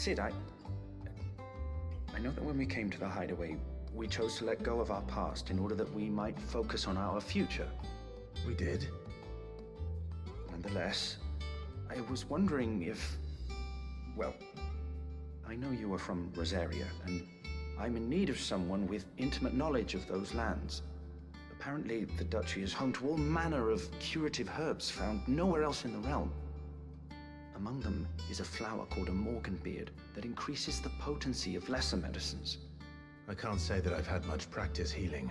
Sid, I know that when we came to the hideaway, we chose to let go of our past in order that we might focus on our future. We did. Nonetheless, I was wondering if... Well, I know you are from Rosaria, and I'm in need of someone with intimate knowledge of those lands. Apparently, the Duchy is home to all manner of curative herbs found nowhere else in the realm. Among them is a flower called a Morganbeard that increases the potency of lesser medicines. I can't say that I've had much practice healing.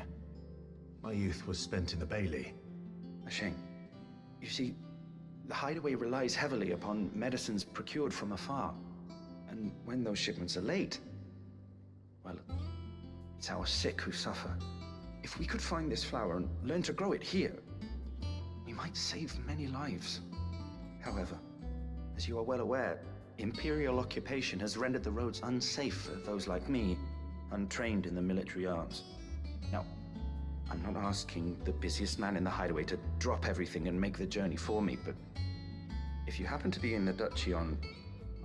My youth was spent in the Bailey. A shame. You see, the hideaway relies heavily upon medicines procured from afar. And when those shipments are late, well, it's our sick who suffer. If we could find this flower and learn to grow it here, we might save many lives. However, as you are well aware, Imperial occupation has rendered the roads unsafe for those like me, untrained in the military arts. Now, I'm not asking the busiest man in the hideaway to drop everything and make the journey for me, but if you happen to be in the Duchy on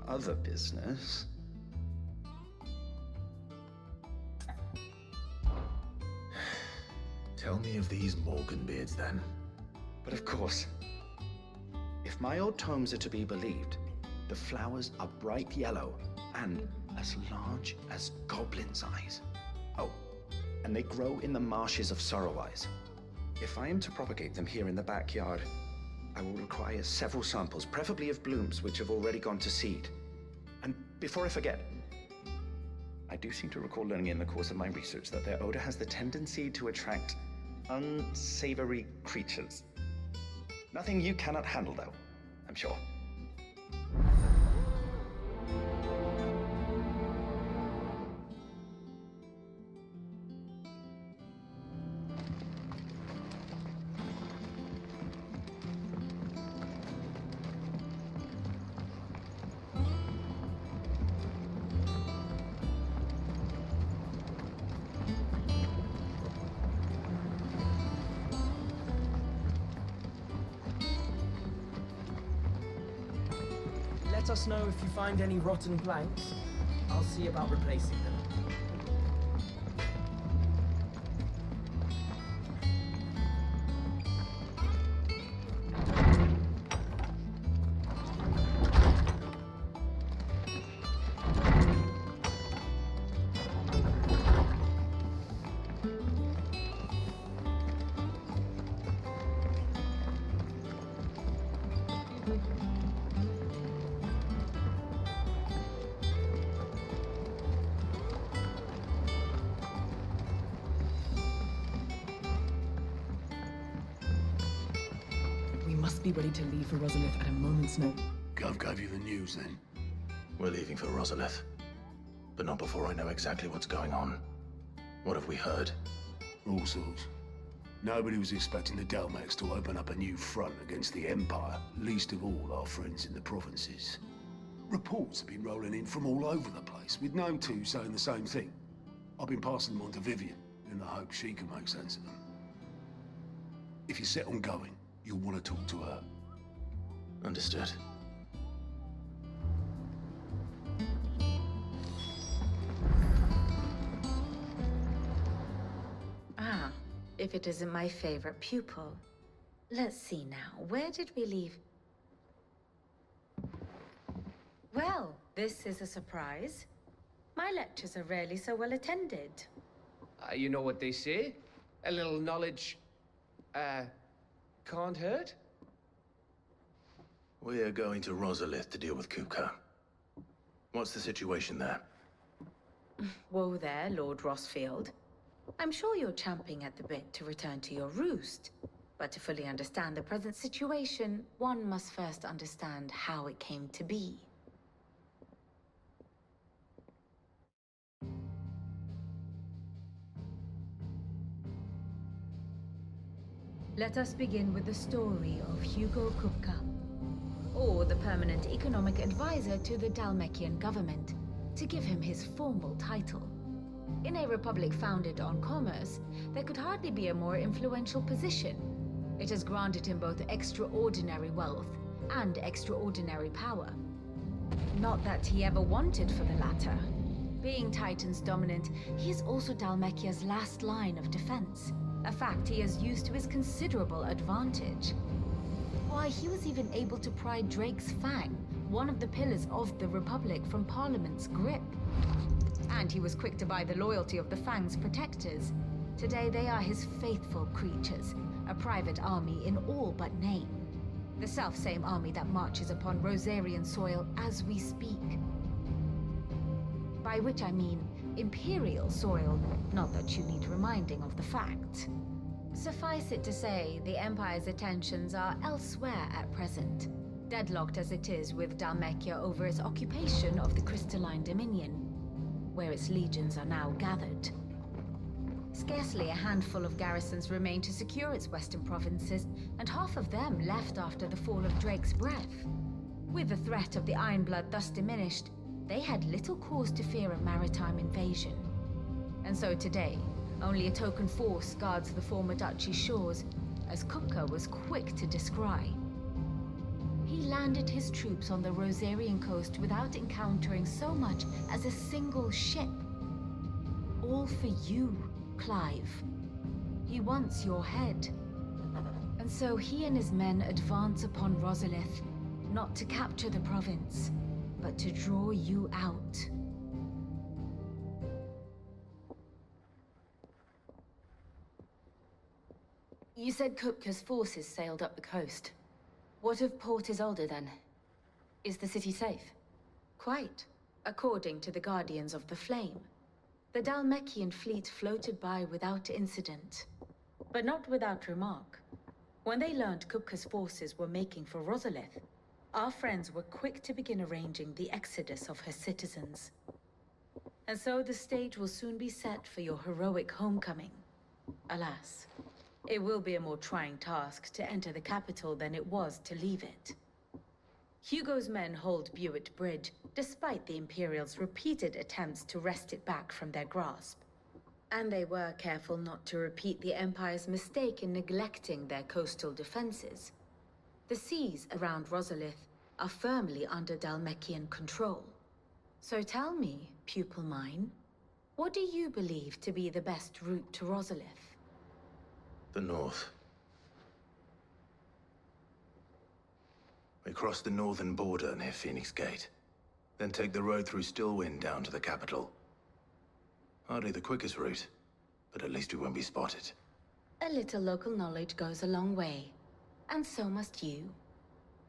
other business... Tell me of these Morganbeards, then. But of course, if my old tomes are to be believed, the flowers are bright yellow and as large as goblins' eyes. Oh, and they grow in the marshes of Sorrowise. If I am to propagate them here in the backyard, I will require several samples, preferably of blooms which have already gone to seed. And before I forget, I do seem to recall learning in the course of my research that their odor has the tendency to attract unsavory creatures. Nothing you cannot handle, though, I'm sure. Let us know if you find any rotten planks. I'll see about replacing them. Be ready to leave for Rosalith at a moment's notice. Gov gave you the news, then? We're leaving for Rosalith, but not before I know exactly what's going on. What have we heard? All sorts. Nobody was expecting the Dalmex to open up a new front against the Empire, least of all our friends in the provinces. Reports have been rolling in from all over the place, with no two saying the same thing. I've been passing them on to Vivian, in the hope she can make sense of them. If you're set on going, you'll want to talk to her. Understood. Ah, if it isn't my favorite pupil. Let's see now, where did we leave? Well, this is a surprise. My lectures are rarely so well attended. You know what they say? A little knowledge, can't hurt? We're going to Rosalith to deal with Kupka. What's the situation there? Whoa there, Lord Rossfield. I'm sure you're champing at the bit to return to your roost. But to fully understand the present situation, one must first understand how it came to be. Let us begin with the story of Hugo Kupka, or the permanent economic advisor to the Dalmekian government, to give him his formal title. In a republic founded on commerce, there could hardly be a more influential position. It has granted him both extraordinary wealth and extraordinary power. Not that he ever wanted for the latter. Being Titan's dominant, he is also Dhalmekia's last line of defense. A fact he has used to his considerable advantage. Why, he was even able to pry Drake's Fang, one of the pillars of the Republic, from Parliament's grip. And he was quick to buy the loyalty of the Fang's protectors. Today they are his faithful creatures, a private army in all but name. The self-same army that marches upon Rosarian soil as we speak. By which I mean Imperial soil, not that you need reminding of the fact. Suffice it to say, the Empire's attentions are elsewhere at present, deadlocked as it is with Dhalmekia over its occupation of the Crystalline Dominion, where its legions are now gathered. Scarcely a handful of garrisons remain to secure its western provinces, and half of them left after the fall of Drake's breath. With the threat of the Ironblood thus diminished, they had little cause to fear a maritime invasion. And so today, only a token force guards the former duchy's shores, as Kupka was quick to descry. He landed his troops on the Rosarian coast without encountering so much as a single ship. All for you, Clive. He wants your head. And so he and his men advance upon Rosalith, not to capture the province, but to draw you out. You said Kupka'S forces sailed up the coast. What of Port Isolde then? Is the city safe? Quite, according to the Guardians of the Flame. The Dhalmekian fleet floated by without incident, but not without remark. When they learned Kupka'S forces were making for Rosalith, our friends were quick to begin arranging the exodus of her citizens. And so the stage will soon be set for your heroic homecoming. Alas, it will be a more trying task to enter the capital than it was to leave it. Hugo's men hold Buett Bridge, despite the Imperials' repeated attempts to wrest it back from their grasp. And they were careful not to repeat the Empire's mistake in neglecting their coastal defenses. The seas around Rosalith are firmly under Dhalmekian control. So tell me, pupil mine, what do you believe to be the best route to Rosalith? The north. We cross the northern border near Phoenix Gate, then take the road through Stillwind down to the capital. Hardly the quickest route, but at least we won't be spotted. A little local knowledge goes a long way, and so must you.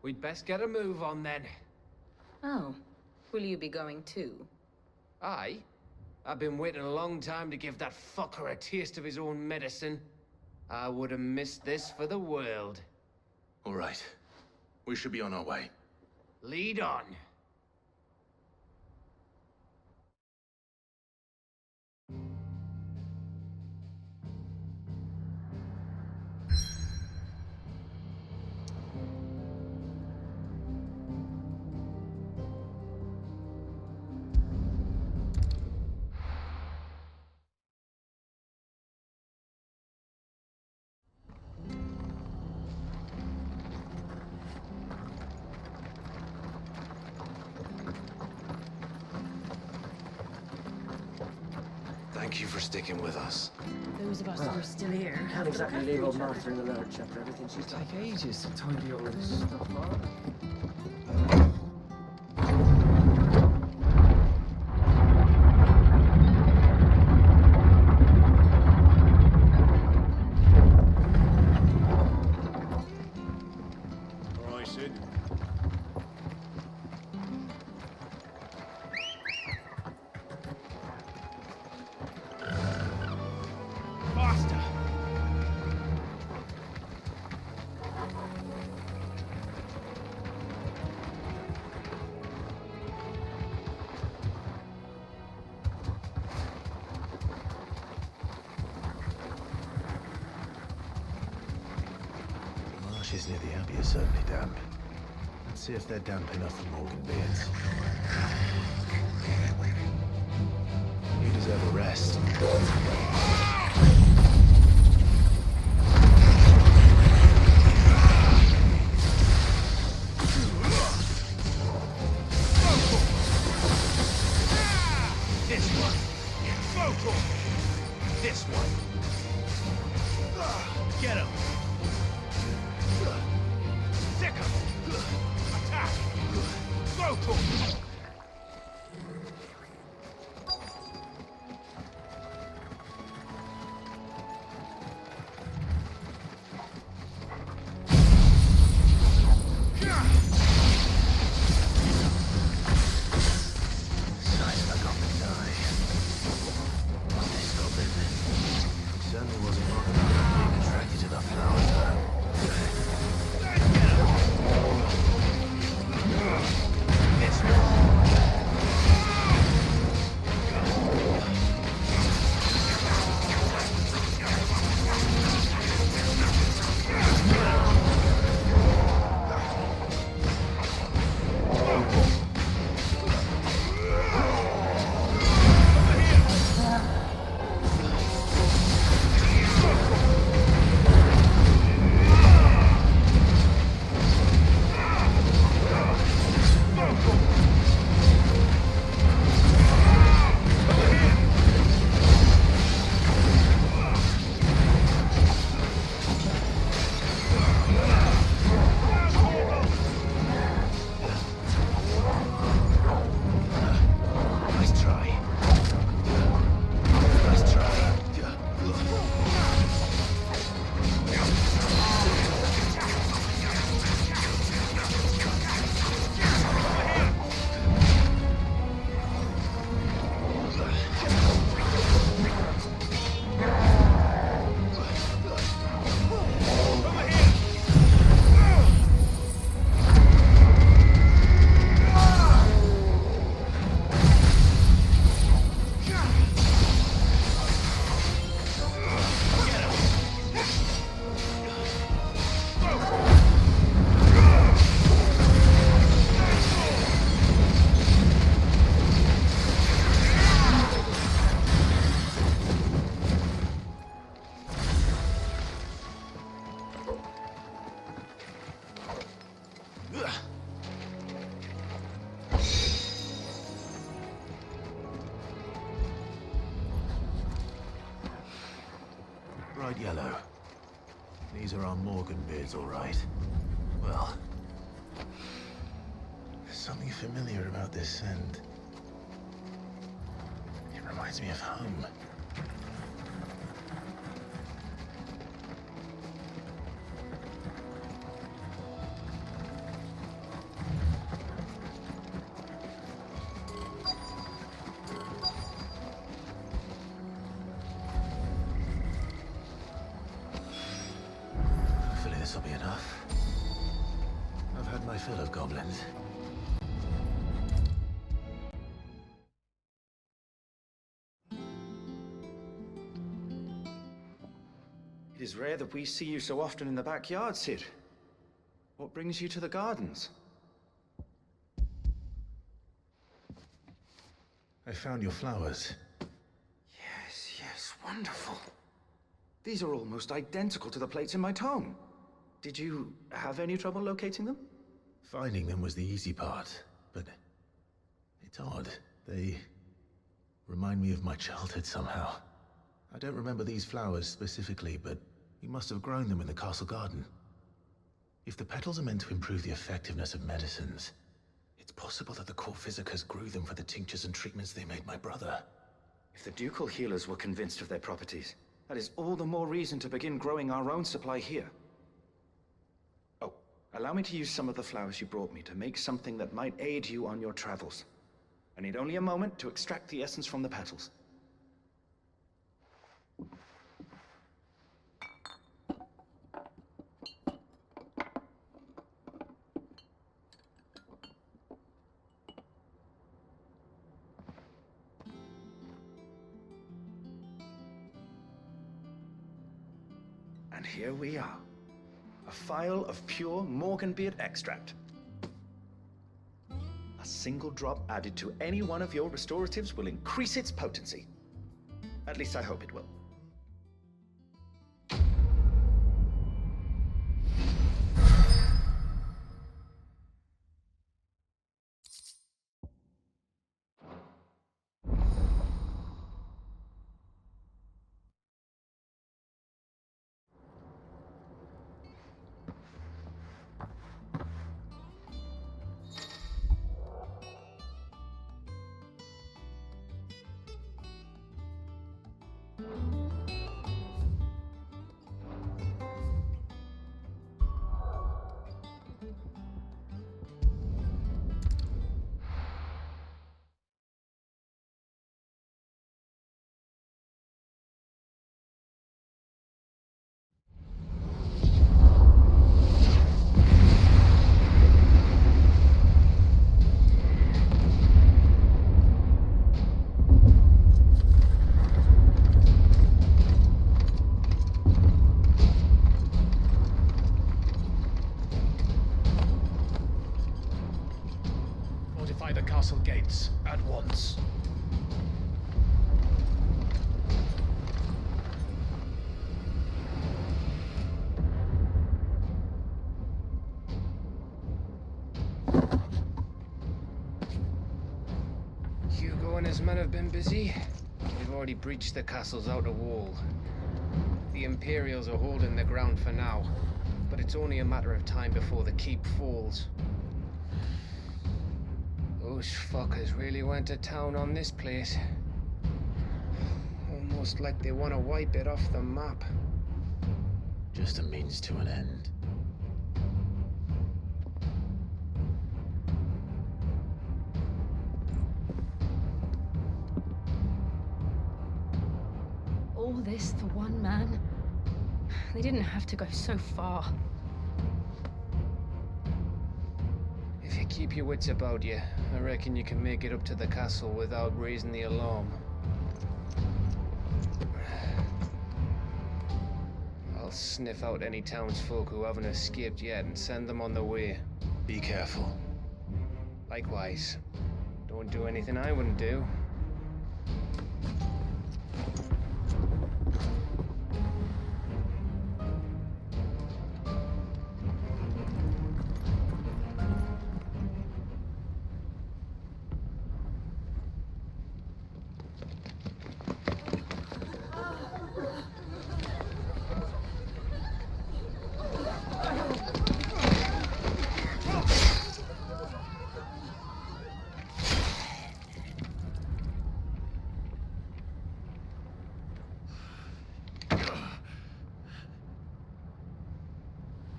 We'd best get a move on then. Oh, will you be going too? Aye. I've been waiting a long time to give that fucker a taste of his own medicine. I would have missed this for the world. All right. We should be on our way. Lead on. Thank you for sticking with us. Those of us who are still here can't exactly leave old Martha in the lurch after everything she's done. Take ages to tidy all this stuff up. All right, Sid. Faster! The marshes near the Abbey are certainly damp. Let's see if they're damp enough for Morgan beards. You deserve a rest. Certainly wasn't long enough being attracted to the flowers, though. Nice try. Nice try. Bright yellow. These are our Morgan beards, all right. Well, there's something familiar about this scent. It reminds me of home. Hopefully this will be enough. I've had my fill of goblins. It is rare that we see you so often in the backyard, Sid. What brings you to the gardens? I found your flowers. Yes, wonderful. These are almost identical to the plates in my tome. Did you have any trouble locating them? Finding them was the easy part, but it's odd. They remind me of my childhood somehow. I don't remember these flowers specifically, but you must have grown them in the castle garden. If the petals are meant to improve the effectiveness of medicines, it's possible that the court physicers grew them for the tinctures and treatments they made my brother. If the ducal healers were convinced of their properties, that is all the more reason to begin growing our own supply here. Oh, allow me to use some of the flowers you brought me to make something that might aid you on your travels. I need only a moment to extract the essence from the petals. And here we are. A phial of pure Morganbeard extract. A single drop added to any one of your restoratives will increase its potency. At least I hope it will. Chronos men have been busy. They've already breached the castle's outer wall. The Imperials are holding the ground for now, but it's only a matter of time before the keep falls. Those fuckers really went to town on this place. Almost like they want to wipe it off the map. Just a means to an end. All this for one man? They didn't have to go so far. If you keep your wits about you, I reckon you can make it up to the castle without raising the alarm. I'll sniff out any townsfolk who haven't escaped yet and send them on their way. Be careful. Likewise. Don't do anything I wouldn't do.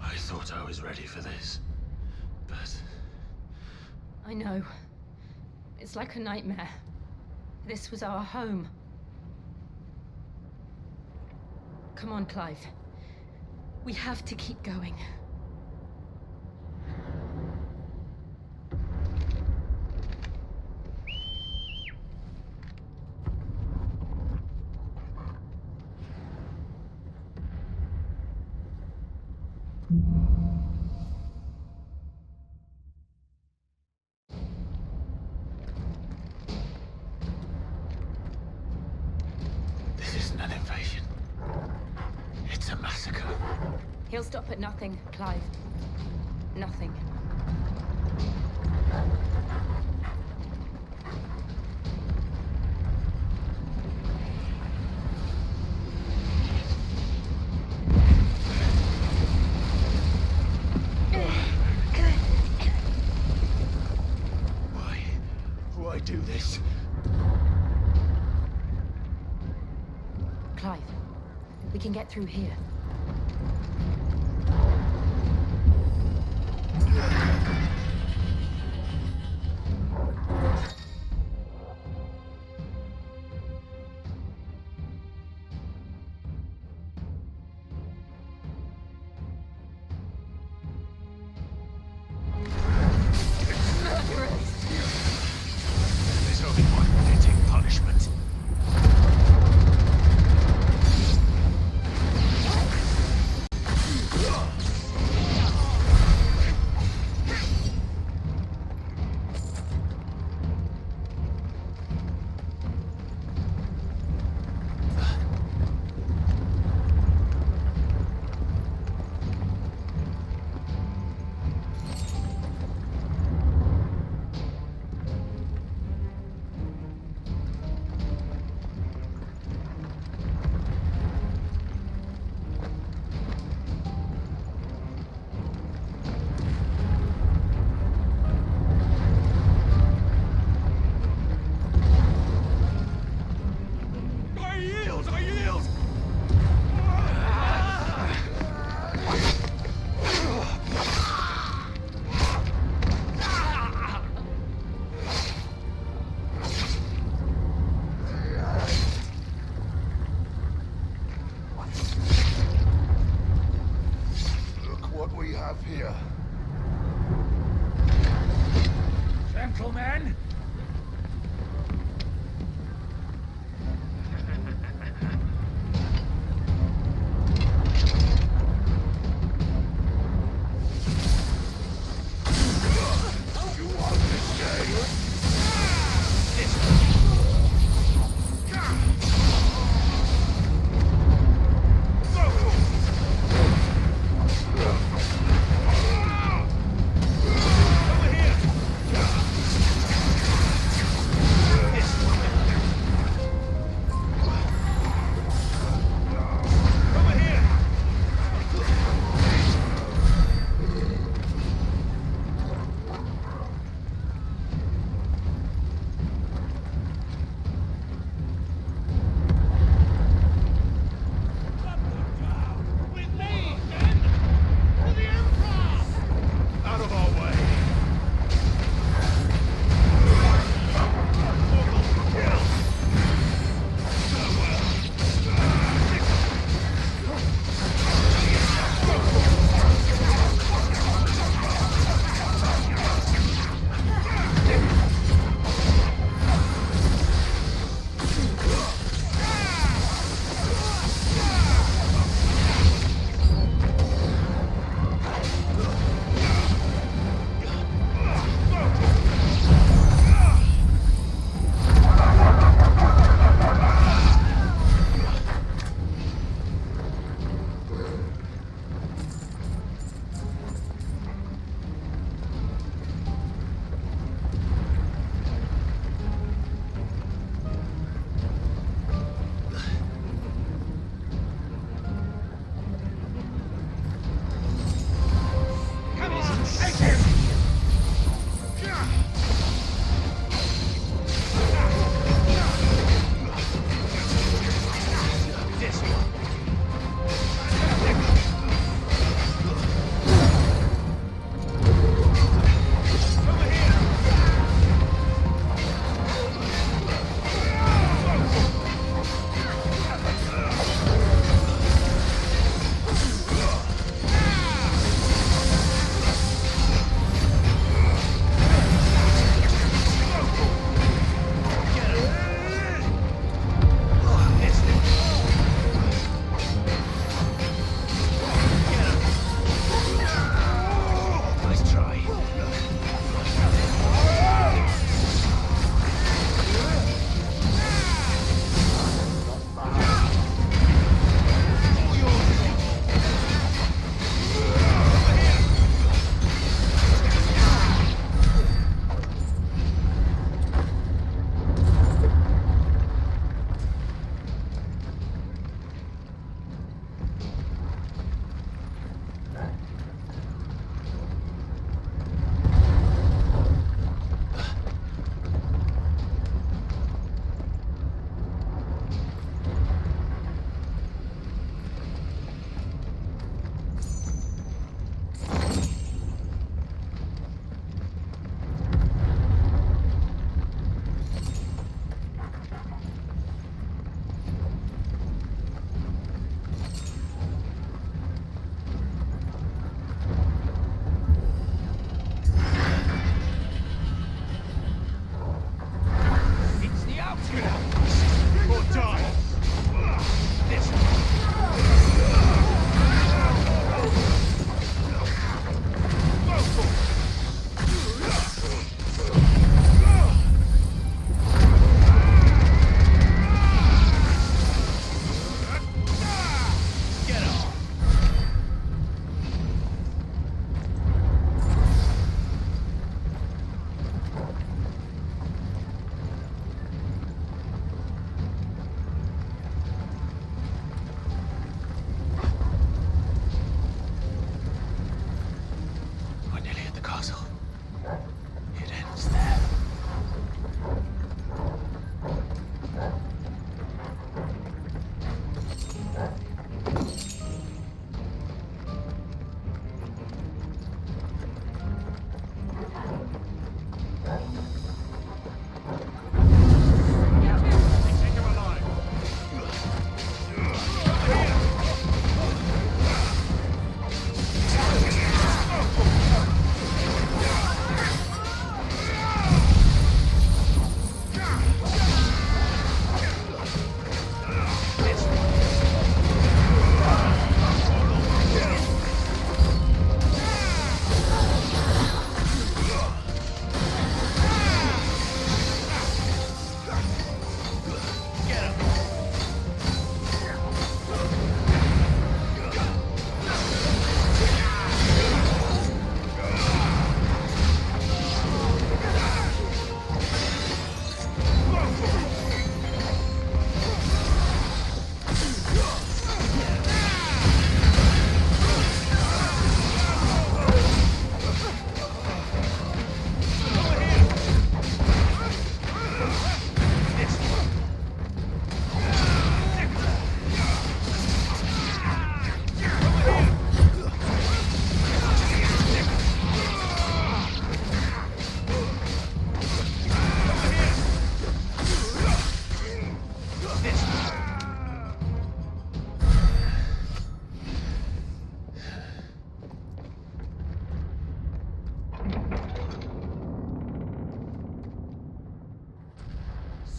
I thought I was ready for this, but... I know. It's like a nightmare. This was our home. Come on, Clive. We have to keep going. This isn't an invasion. It's a massacre. He'll stop at nothing, Clive. Nothing. Why do this? Clive, we can get through here. There's only one fitting punishment. I yield! Look what we have here. Gentlemen!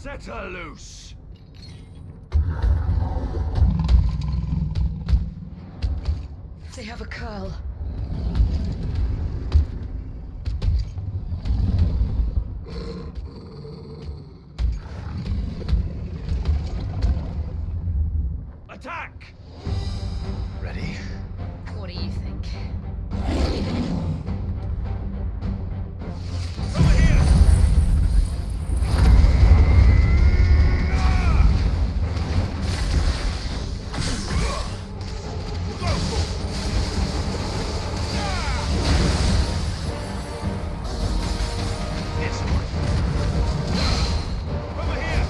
Set her loose! They have a curl. Attack! Ready? What do you think? Over here! This one. Over here!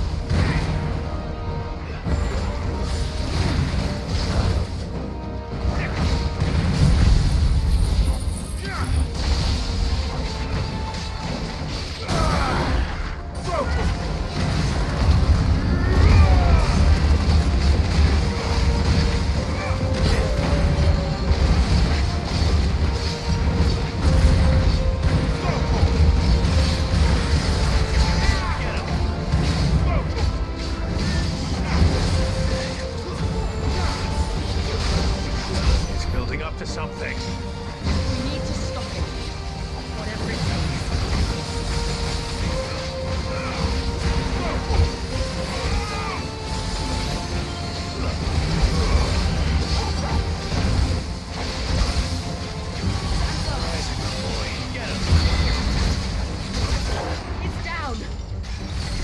It's building up to something. We need to stop it. Whatever it takes. It's down.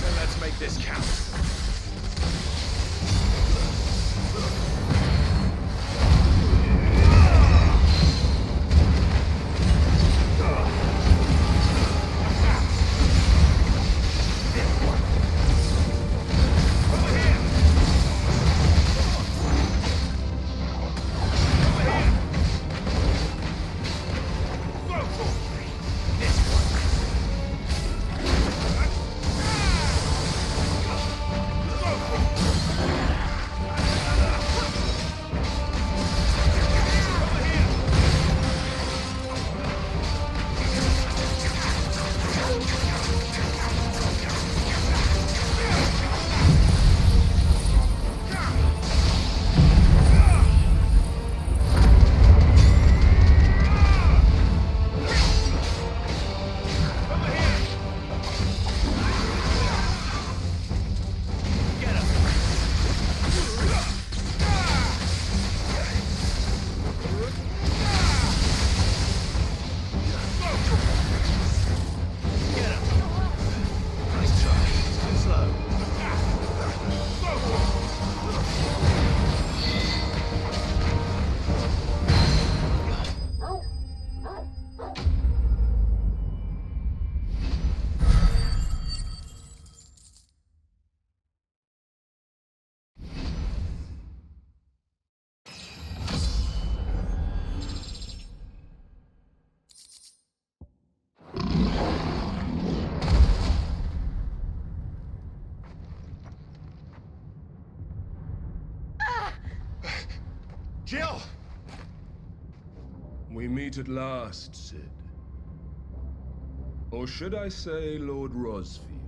Then let's make this count. Nice try. Slow. Jill! We meet at last, Sid. Or should I say, Lord Rosfield?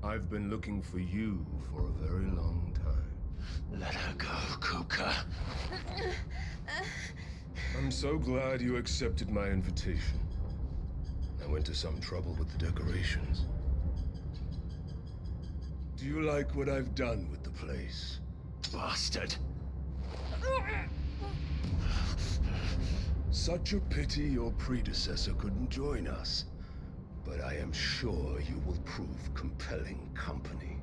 I've been looking for you for a very long time. Let her go, Kupka. I'm so glad you accepted my invitation. I went to some trouble with the decorations. Do you like what I've done with the place? Bastard. Such a pity your predecessor couldn't join us. But I am sure you will prove compelling company.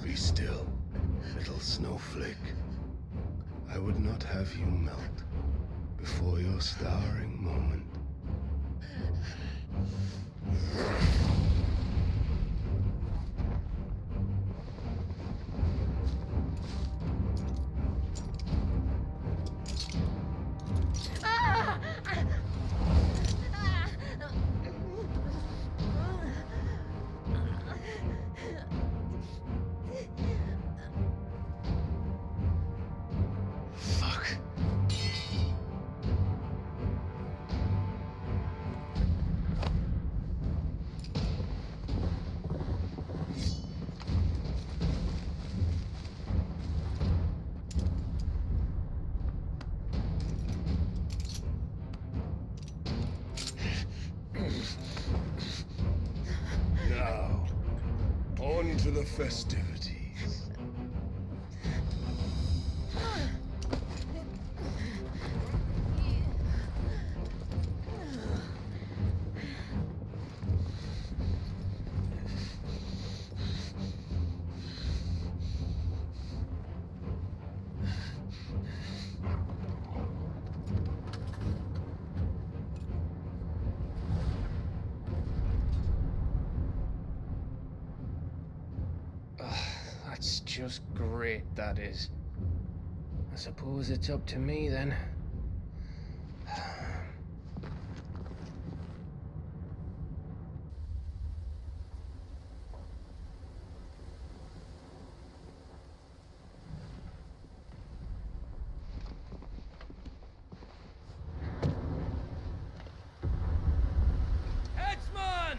Be still, little snowflake. I would not have you melt before your starring moment. Fuck. Welcome to the festivities. That's just great, that is. I suppose it's up to me then. Headsman!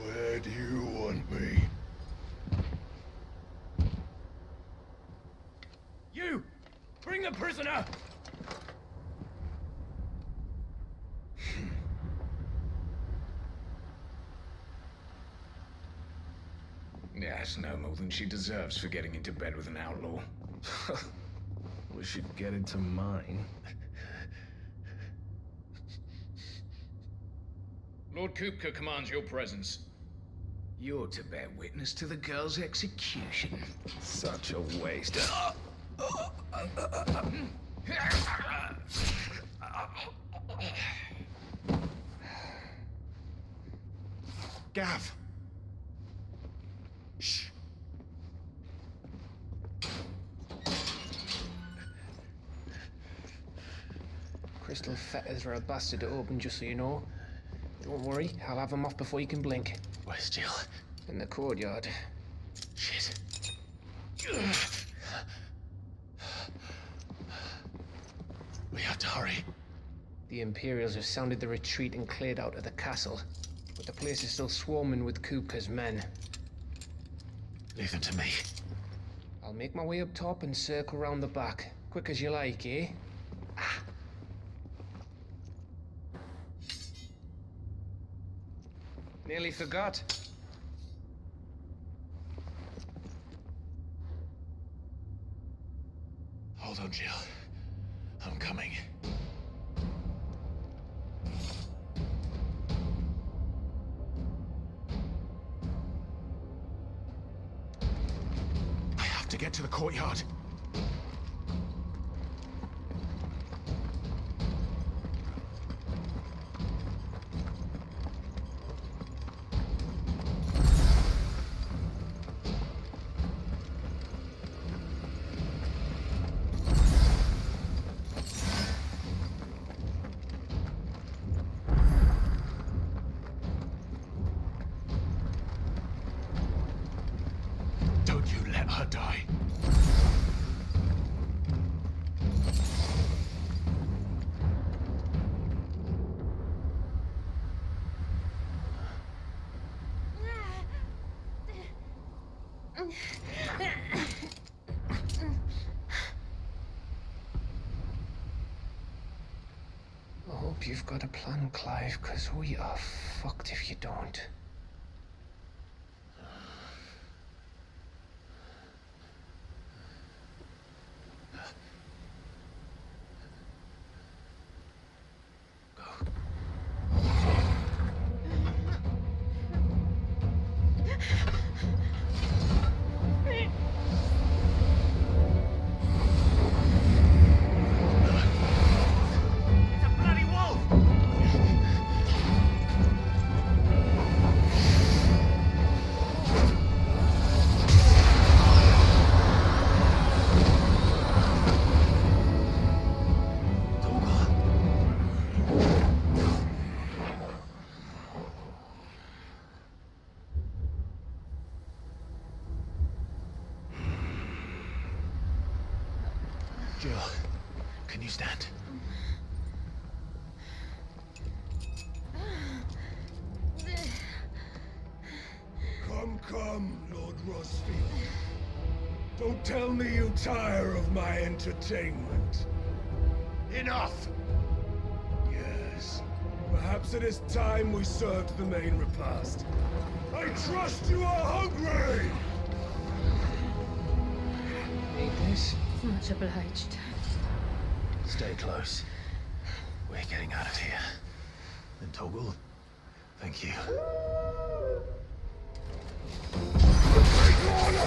Where do you want me? You! Bring the prisoner! Yeah, it's no more than she deserves for getting into bed with an outlaw. We should get into mine. Lord Kupka commands your presence. You're to bear witness to the girl's execution. Such a waste. Gav! Shh. Crystal fetters are a bastard to open, just so you know. Don't worry, I'll have them off before you can blink. Where's Jill? In the courtyard. Shit. We have to hurry. The Imperials have sounded the retreat and cleared out of the castle. But the place is still swarming with Kupka'S men. Leave them to me. I'll make my way up top and circle round the back. Quick as you like, eh? Nearly forgot. Hold on, Jill. I'm coming. I have to get to the courtyard. Don't you let her die. I hope you've got a plan, Clive, because we are fucked if you don't. Jill, can you stand? Come, Lord Rosfield. Don't tell me you tire of my entertainment. Enough! Yes. Perhaps it is time we served the main repast. I trust you are hungry! Need this? Much obliged. Stay close. We're getting out of here. And Toggle, thank you.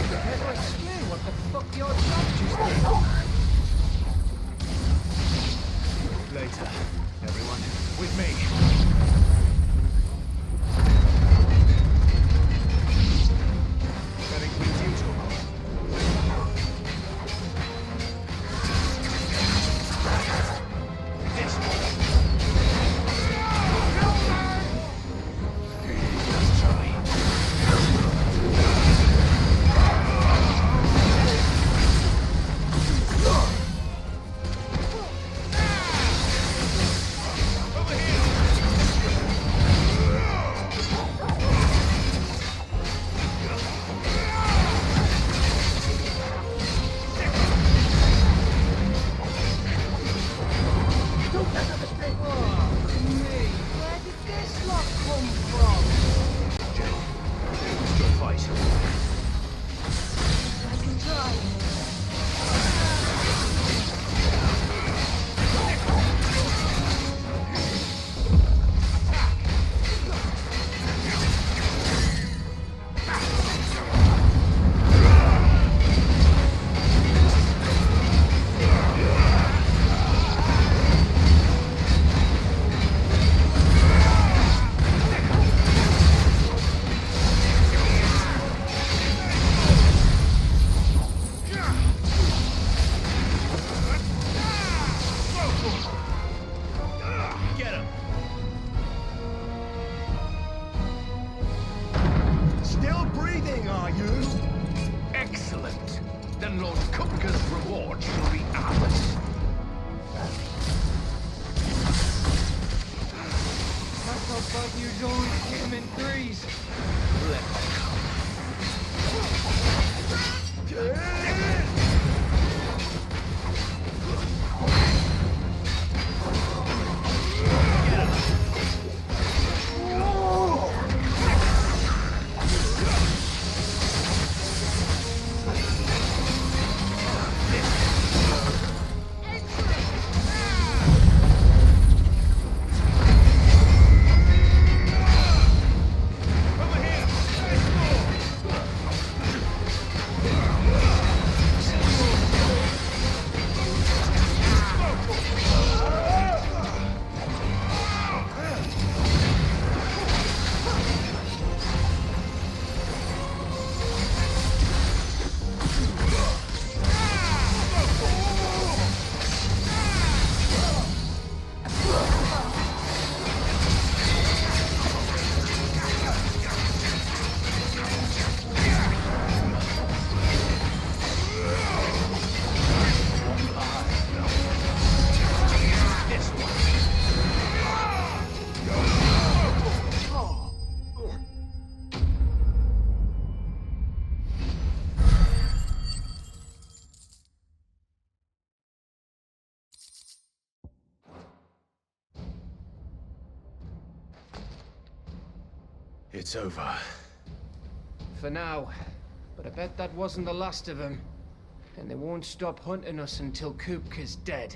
Care to explain what the fuck your job just did? Later, everyone. With me. Getting with you, Toggle. This one. Let's try. Where did this lot come from? Good fight. I can try. Get him! Still breathing, are you? Excellent. Then Lord Kupka'S reward shall be ours. I thought you always hit him in threes. Let them come. It's over. For now. But I bet that wasn't the last of them. And they won't stop hunting us until Kupka'S dead.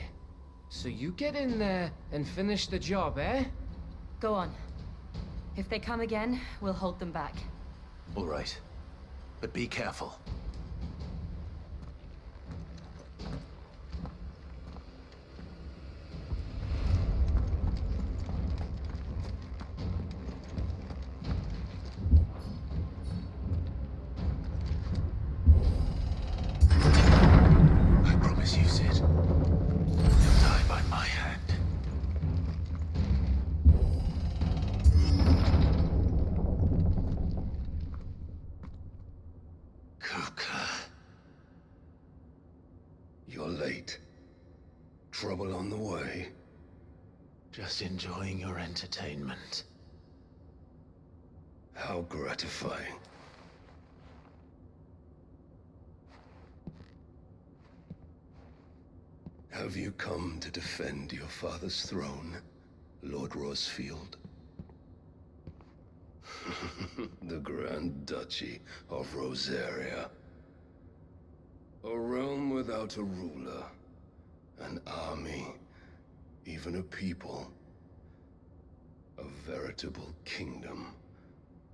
So you get in there and finish the job, eh? Go on. If they come again, we'll hold them back. All right. But be careful. I promise you, Sid. You'll die by my hand. Kupka. You're late. Trouble on the way. Just enjoying your entertainment. How gratifying. Have you come to defend your father's throne? Lord Rosfield. The Grand Duchy of Rosaria. A realm without a ruler, an army, even a people. A veritable kingdom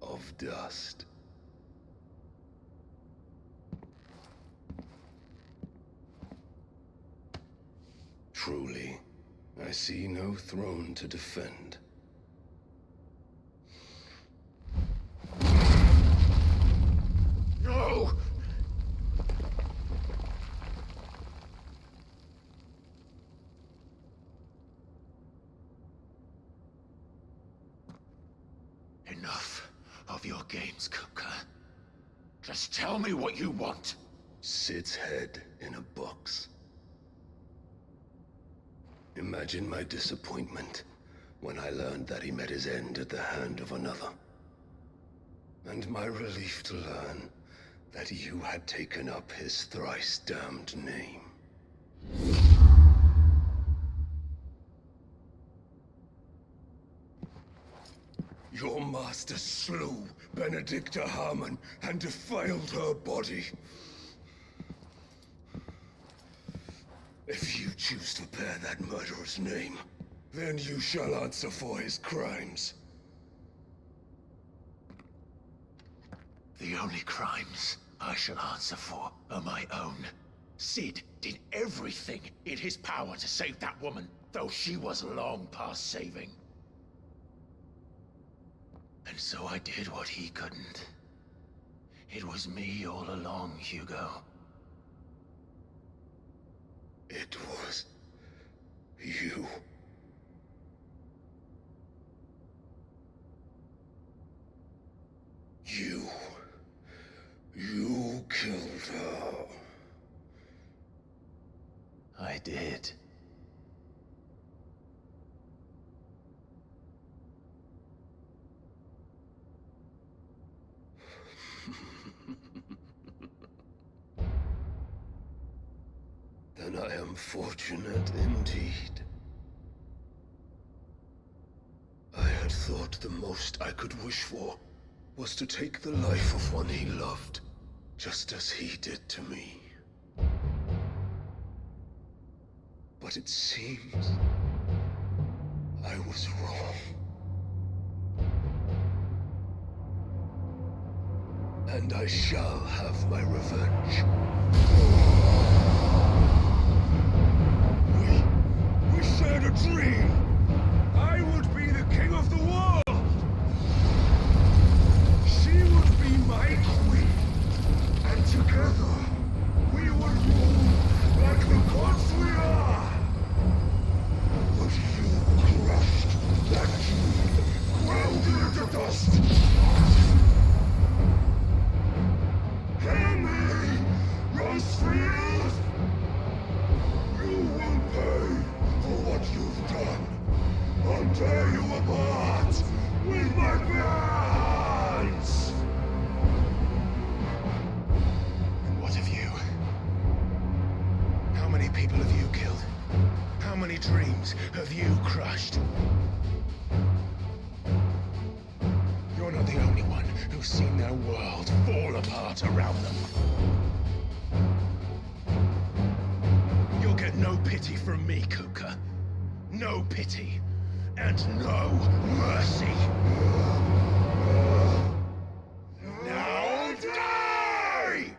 of dust. Truly, I see no throne to defend. No! Enough of your games, Kupka. Just tell me what you want. Sid's head in a box. Imagine my disappointment when I learned that he met his end at the hand of another. And my relief to learn that you had taken up his thrice-damned name. Your master slew Benedicta Harmon and defiled her body. If you choose to bear that murderer's name, then you shall answer for his crimes. The only crimes I shall answer for are my own. Sid did everything in his power to save that woman, though she was long past saving. And so I did what he couldn't. It was me all along, Hugo. It was you. You killed her. I did. Then I am fortunate indeed. I had thought the most I could wish for was to take the life of one he loved, just as he did to me. But it seems I was wrong. And I shall have my revenge. We shared a dream! I would be the king of the world! She would be my queen! And together, we would rule like the gods we are! But you crushed that dream, ground it into dust! Hear me, Rosefield! You will pay for what you've done. I'll tear you apart with my bare hands! And what of you? How many people have you killed? How many dreams have you crushed? You're not the only one who's seen their world fall apart around them. You'll get no pity from me, Kupka. No pity. And no mercy. Now die!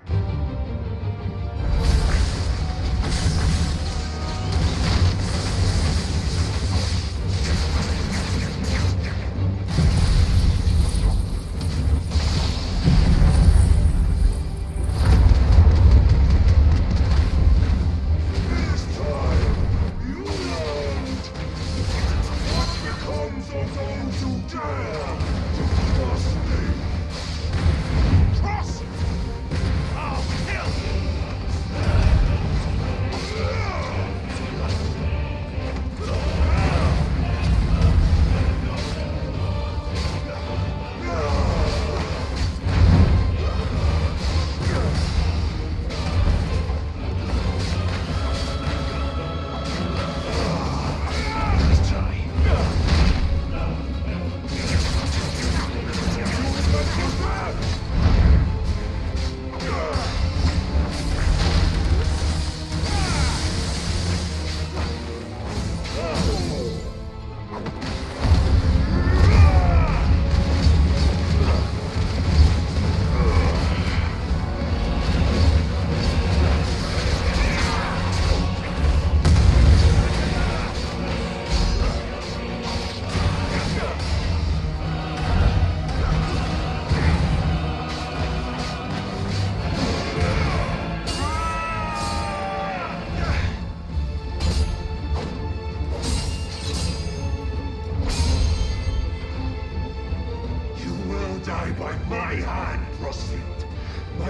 Comes of those who dare to cross me!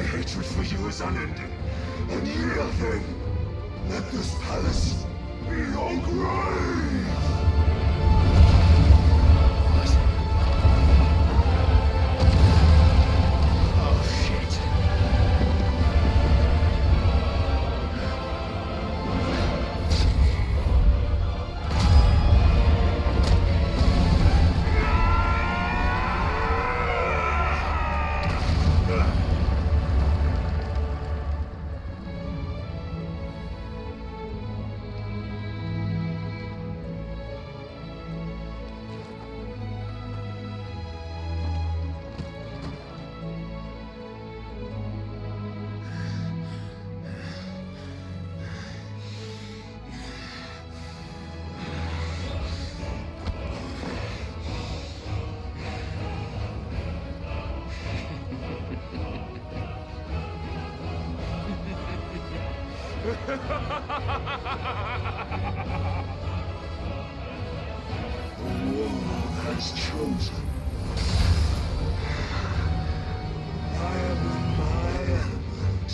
hatred for you is unending. And hear then, let this palace be your grave! Oh, shit. The world has chosen. I am in my element.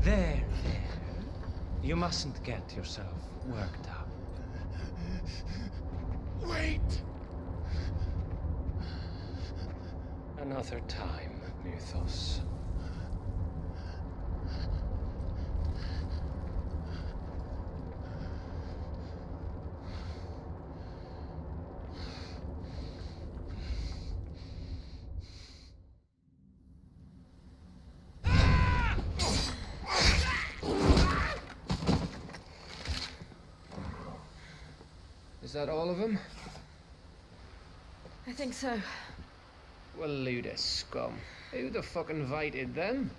There. You mustn't get yourself worked up. Wait! Another time, Mythos. Is that all of them? I think so. Well, load of scum. Who the fuck invited them?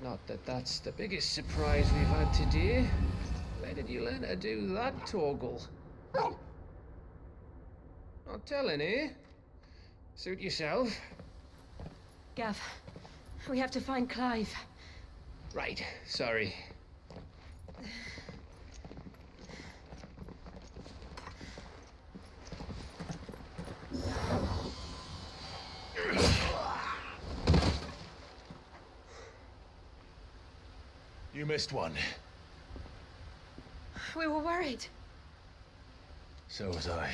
Not that that's the biggest surprise we've had today. Where did you learn to do that, Torgal? Not telling, eh? Suit yourself. Gav, we have to find Clive. Right, sorry. You missed one. We were worried. So was I.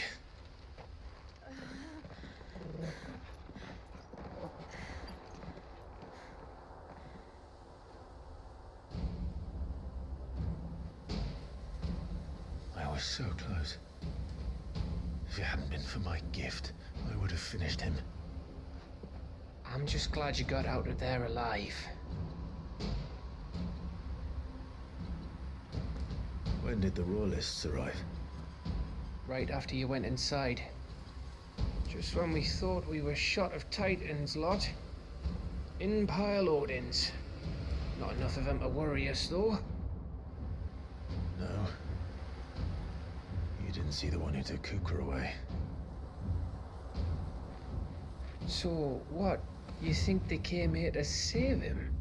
I was so close. If it hadn't been for my gift, I would have finished him. I'm just glad you got out of there alive. When did the Royalists arrive? Right after you went inside. Just when we thought we were shot of Titans, lot. In pile Odins. Not enough of them to worry us, though. No. You didn't see the one who took Kupka away. So, what? You think they came here to save him?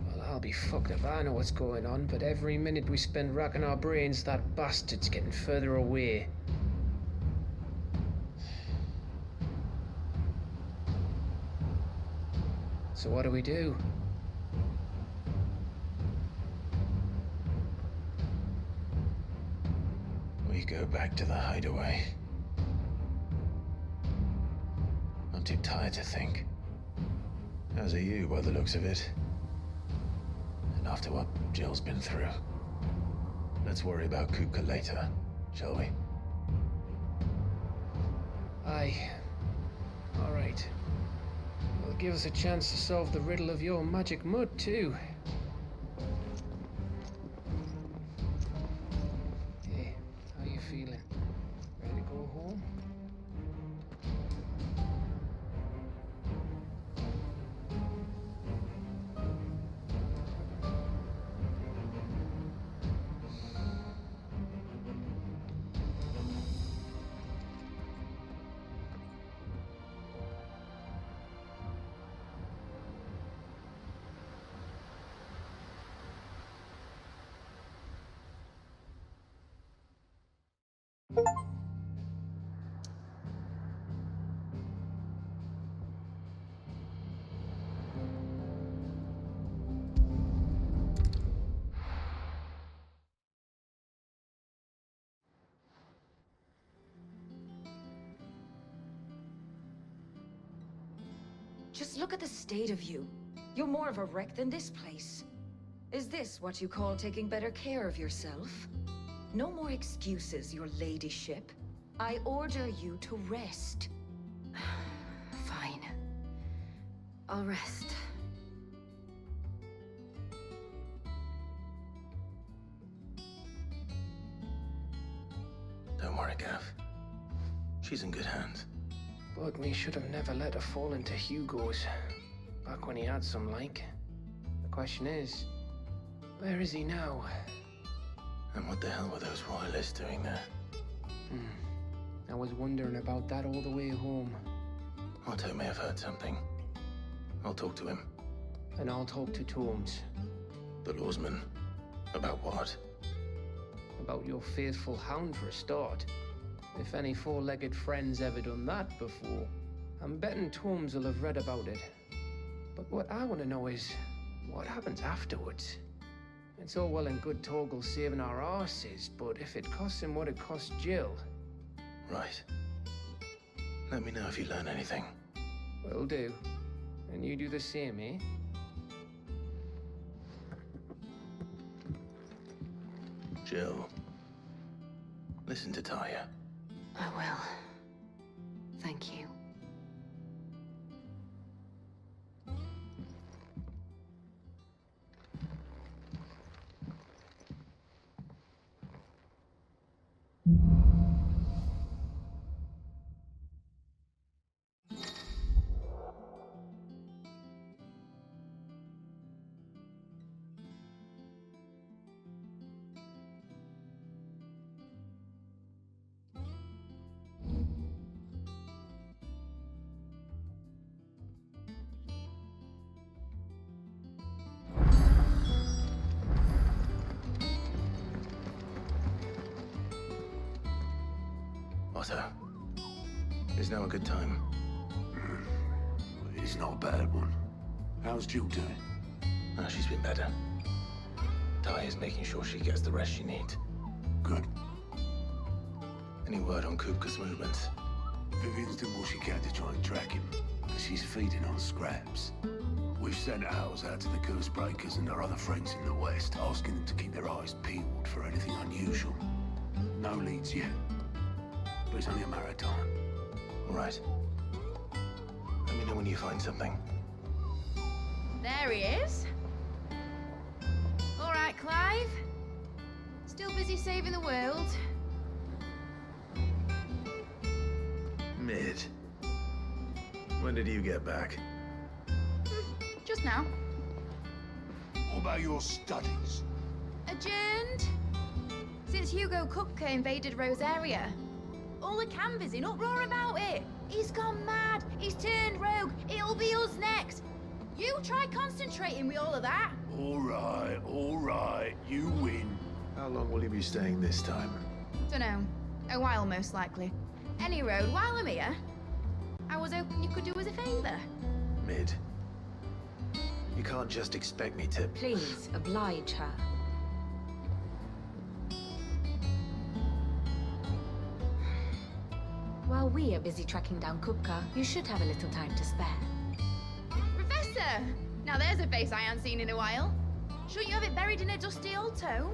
Well, I'll be fucked if I know what's going on, but every minute we spend racking our brains, that bastard's getting further away. So what do we do? We go back to the hideaway. I'm too tired to think. As are you, by the looks of it. And after what Jill's been through. Let's worry about Kupka later, shall we? Aye. All right. Well, give us a chance to solve the riddle of your magic mud, too. Hey, how you feeling? Ready to go home? Just look at the state of you. You're more of a wreck than this place. Is this what you call taking better care of yourself? No more excuses, your ladyship. I order you to rest. Fine. I'll rest. Don't worry, Gav. She's in good hands. But we should have never let her fall into Hugo's. Back when he had some like. The question is, where is he now? And what the hell were those royalists doing there? I was wondering about that all the way home. Otto may have heard something. I'll talk to him. And I'll talk to Tomes. The lawsman. About what? About your faithful hound for a start. If any four-legged friend's ever done that before, I'm betting Tomes will have read about it. what I want to know is, what happens afterwards? It's all well and good Torgal saving our arses, but if it costs him what it cost Jill... Right. Let me know if you learn anything. Will do. And you do the same, eh? Jill, listen to Taya. I will. Thank you. Otto, is now a good time? It's not a bad one. How's Jill doing? Ah, she's been better. Taya's making sure she gets the rest she needs. Good. Any word on Kupka'S movements? Vivian's doing what she can to try and track him, but she's feeding on scraps. We've sent ours out to the curse breakers and our other friends in the west, asking them to keep their eyes peeled for anything unusual. No leads yet, but it's only a matter of time. All right. Let me know when you find something. There he is. All right, Clive. Still busy saving the world. Mid. When did you get back? Just now. What about your studies? Adjourned. Since Hugo Kupka invaded Rosaria. All the canvas in uproar about it. He's gone mad. He's turned rogue. It'll be us next. You try concentrating with all of that. All right, you win. How long will you be staying this time? Dunno. A while, most likely. Any road, while I'm here, I was hoping you could do us a favour. Mid. You can't just expect me to... Please, oblige her. While we are busy tracking down Kupka, you should have a little time to spare. Professor! Now there's a face I haven't seen in a while. Shouldn't you have it buried in a dusty old tome?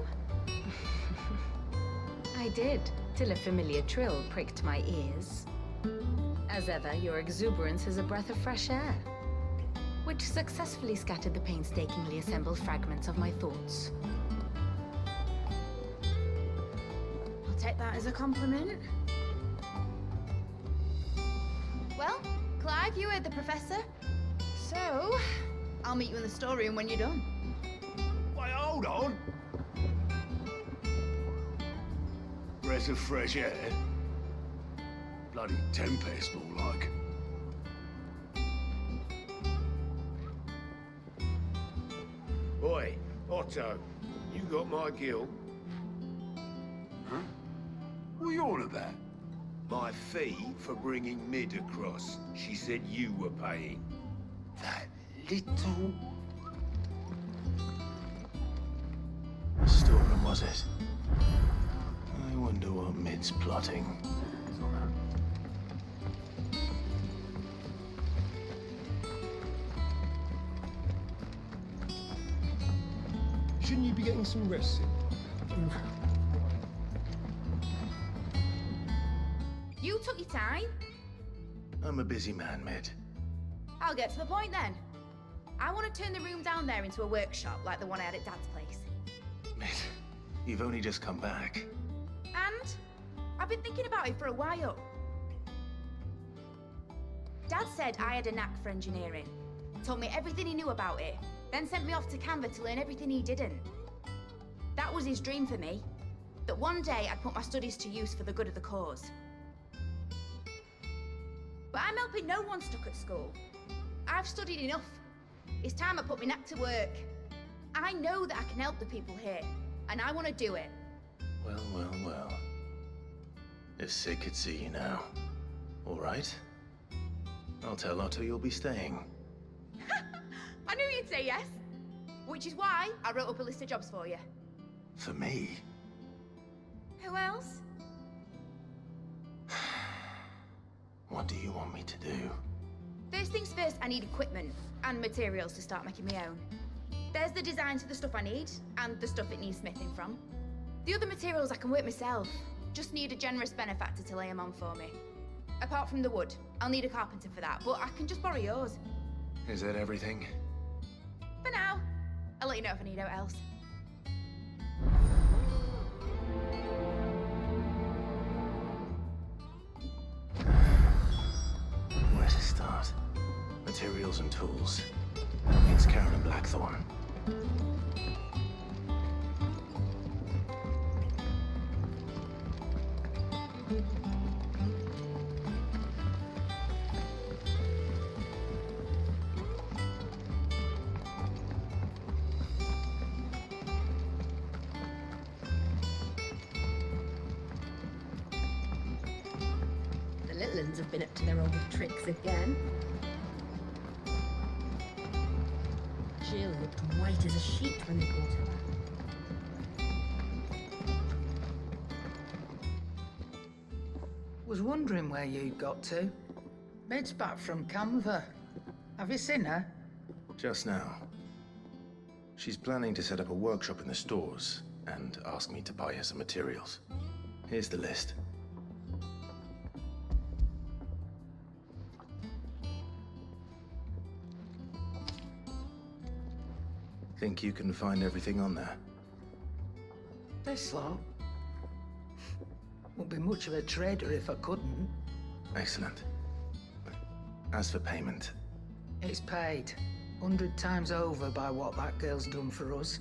I did, till a familiar trill pricked my ears. As ever, your exuberance is a breath of fresh air, which successfully scattered the painstakingly assembled fragments of my thoughts. I'll take that as a compliment. Well, Clive, you heard the professor. So, I'll meet you in the storeroom when you're done. Wait, hold on. Breath of fresh air. Bloody tempest, more like. Oi, Otto, you got my gill. Huh? What are you on about? My fee for bringing Mid across. She said you were paying. That little... What storeroom was it? I wonder what Mid's plotting. Shouldn't you be getting some rest soon? You took your time. I'm a busy man, Mid. I'll get to the point then. I want to turn the room down there into a workshop like the one I had at Dad's place. Mid, you've only just come back. And I've been thinking about it for a while. Dad said I had a knack for engineering. Told me everything he knew about it. Then sent me off to Canva to learn everything he didn't. That was his dream for me. That one day I'd put my studies to use for the good of the cause. But I'm helping no one stuck at school. I've studied enough. It's time I put my knack to work. I know that I can help the people here, and I want to do it. Well, well, well. If Sid could see you now. All right. I'll tell Otto you'll be staying. I knew you'd say yes. Which is why I wrote up a list of jobs for you. For me? Who else? What do you want me to do? First things first, I need equipment and materials to start making my own. There's the designs for the stuff I need, and the stuff it needs smithing from. The other materials I can work myself. Just need a generous benefactor to lay them on for me. Apart from the wood, I'll need a carpenter for that, but I can just borrow yours. Is that everything? For now. I'll let you know if I need out else. Where to start? Materials and tools. It's Karen and Blackthorn. The little uns have been up to their old tricks again. Jill looked white as a sheet when they caught her. Was wondering where you'd got to. Med's back from Canva. Have you seen her? Just now. She's planning to set up a workshop in the stores and ask me to buy her some materials. Here's the list. Think you can find everything on there? This lot? Wouldn't be much of a trader if I couldn't. Excellent. As for payment, It's paid 100 times over by what that girl's done for us.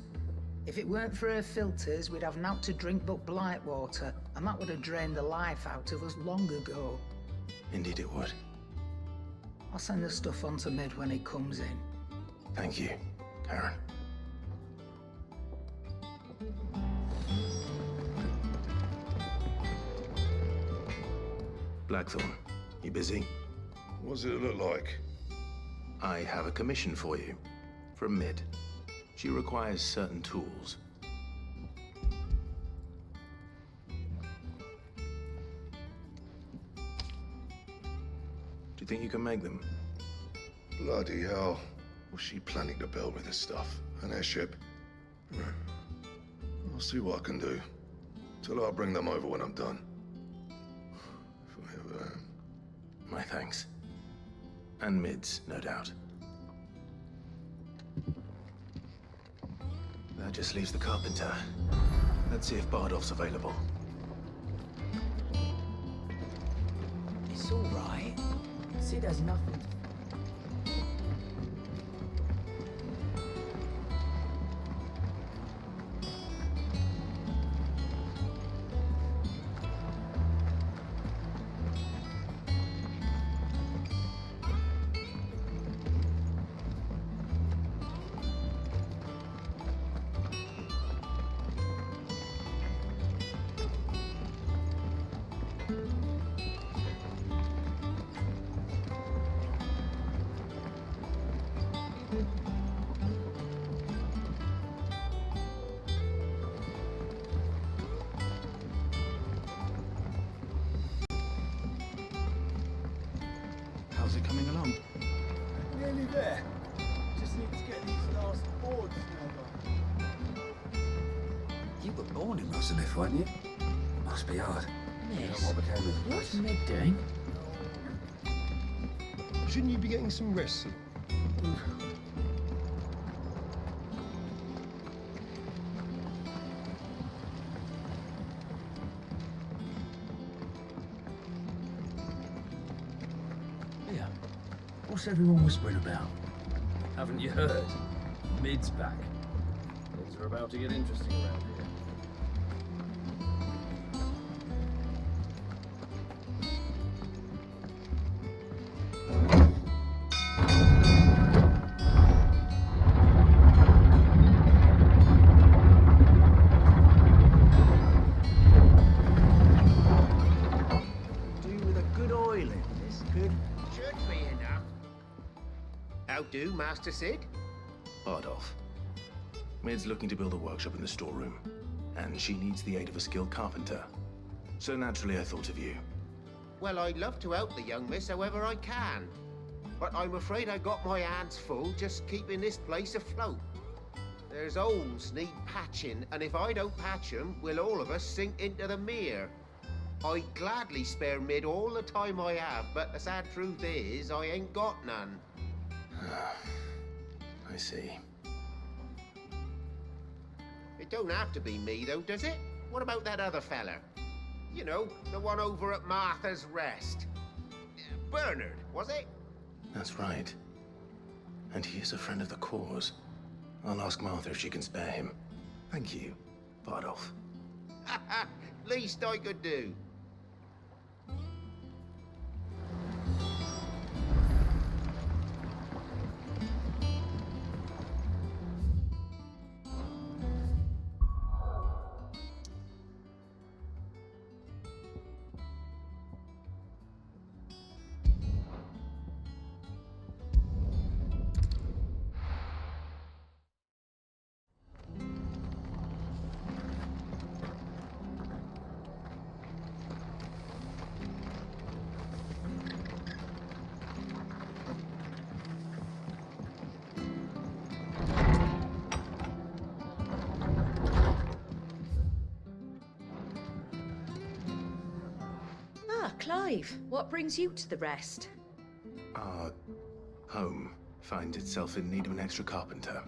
If it weren't for her filters, we'd have naught to drink but blight water, and that would have drained the life out of us long ago. indeed it would. I'll send the stuff on to Mid when he comes in. Thank you, Karen. Blackthorn, you busy? What does it look like? I have a commission for you. From Mid. She requires certain tools. Do you think you can make them? Bloody hell. What's she planning to build with this stuff? An airship? I'll see what I can do. Tell her I'll bring them over when I'm done. If I ever am. My thanks. And Mid's, no doubt. That just leaves the carpenter. Let's see if Bardolph's available. It's all right. Sid has nothing. How's it coming along? Nearly there. Just need to get these last boards nailed on. You were born in most of this, weren't you? Must be hard. Yes. What became of the What's place? Mid doing? Shouldn't you be getting some rest? Yeah. What's everyone whispering about? Haven't you heard? Mid's back. Things are about to get interesting around here. Do with a good oil in this, good. Should be enough. How do, Master Sid? Bardolph. Mid's looking to build a workshop in the storeroom, and she needs the aid of a skilled carpenter. So naturally I thought of you. Well, I'd love to help the young miss however I can. But I'm afraid I got my hands full just keeping this place afloat. There's holes need patching, and if I don't patch them, will all of us sink into the mere. I'd gladly spare Mid all the time I have, but the sad truth is, I ain't got none. I see. It don't have to be me, though, does it? What about that other fella? You know, the one over at Martha's Rest. Bernard, was it? That's right. And he is a friend of the cause. I'll ask Martha if she can spare him. Thank you, Bardolph. Least I could do. Clive, what brings you to the Rest? Our home finds itself in need of an extra carpenter.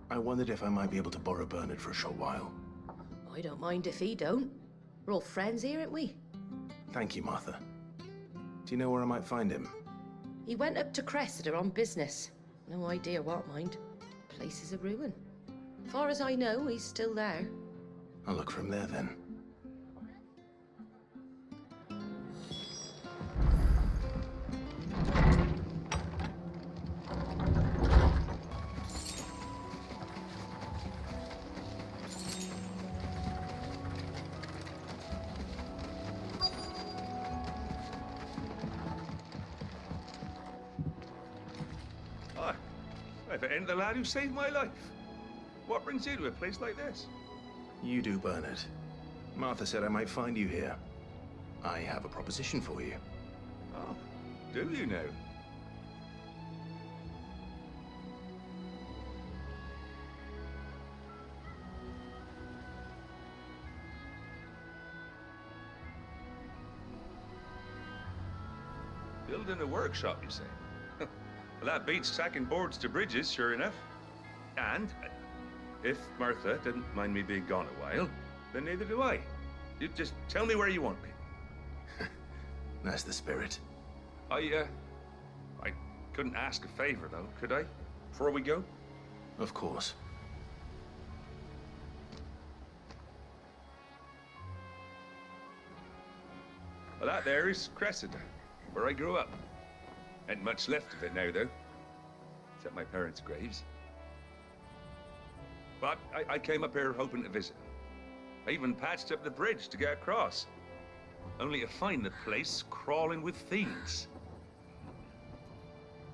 I wondered if I might be able to borrow Bernard for a short while. I don't mind if he don't. We're all friends here, aren't we? Thank you, Martha. Do you know where I might find him? He went up to Cressida on business. No idea what, mind. Place is a ruin. Far as I know, he's still there. I'll look for him there then. I've end the lad who saved my life. What brings you to a place like this? You do, Bernard. Martha said I might find you here. I have a proposition for you. Oh, do you now? Building a workshop, you say? Well, that beats sacking boards to bridges, sure enough. And if Martha didn't mind me being gone a while, then neither do I. You just tell me where you want me. That's the spirit. I couldn't ask a favor, though, could I? Before we go? Of course. Well, that there is Cressida, where I grew up. Ain't much left of it now, though. Except my parents' graves. But I came up here hoping to visit. I even patched up the bridge to get across. Only to find the place crawling with thieves.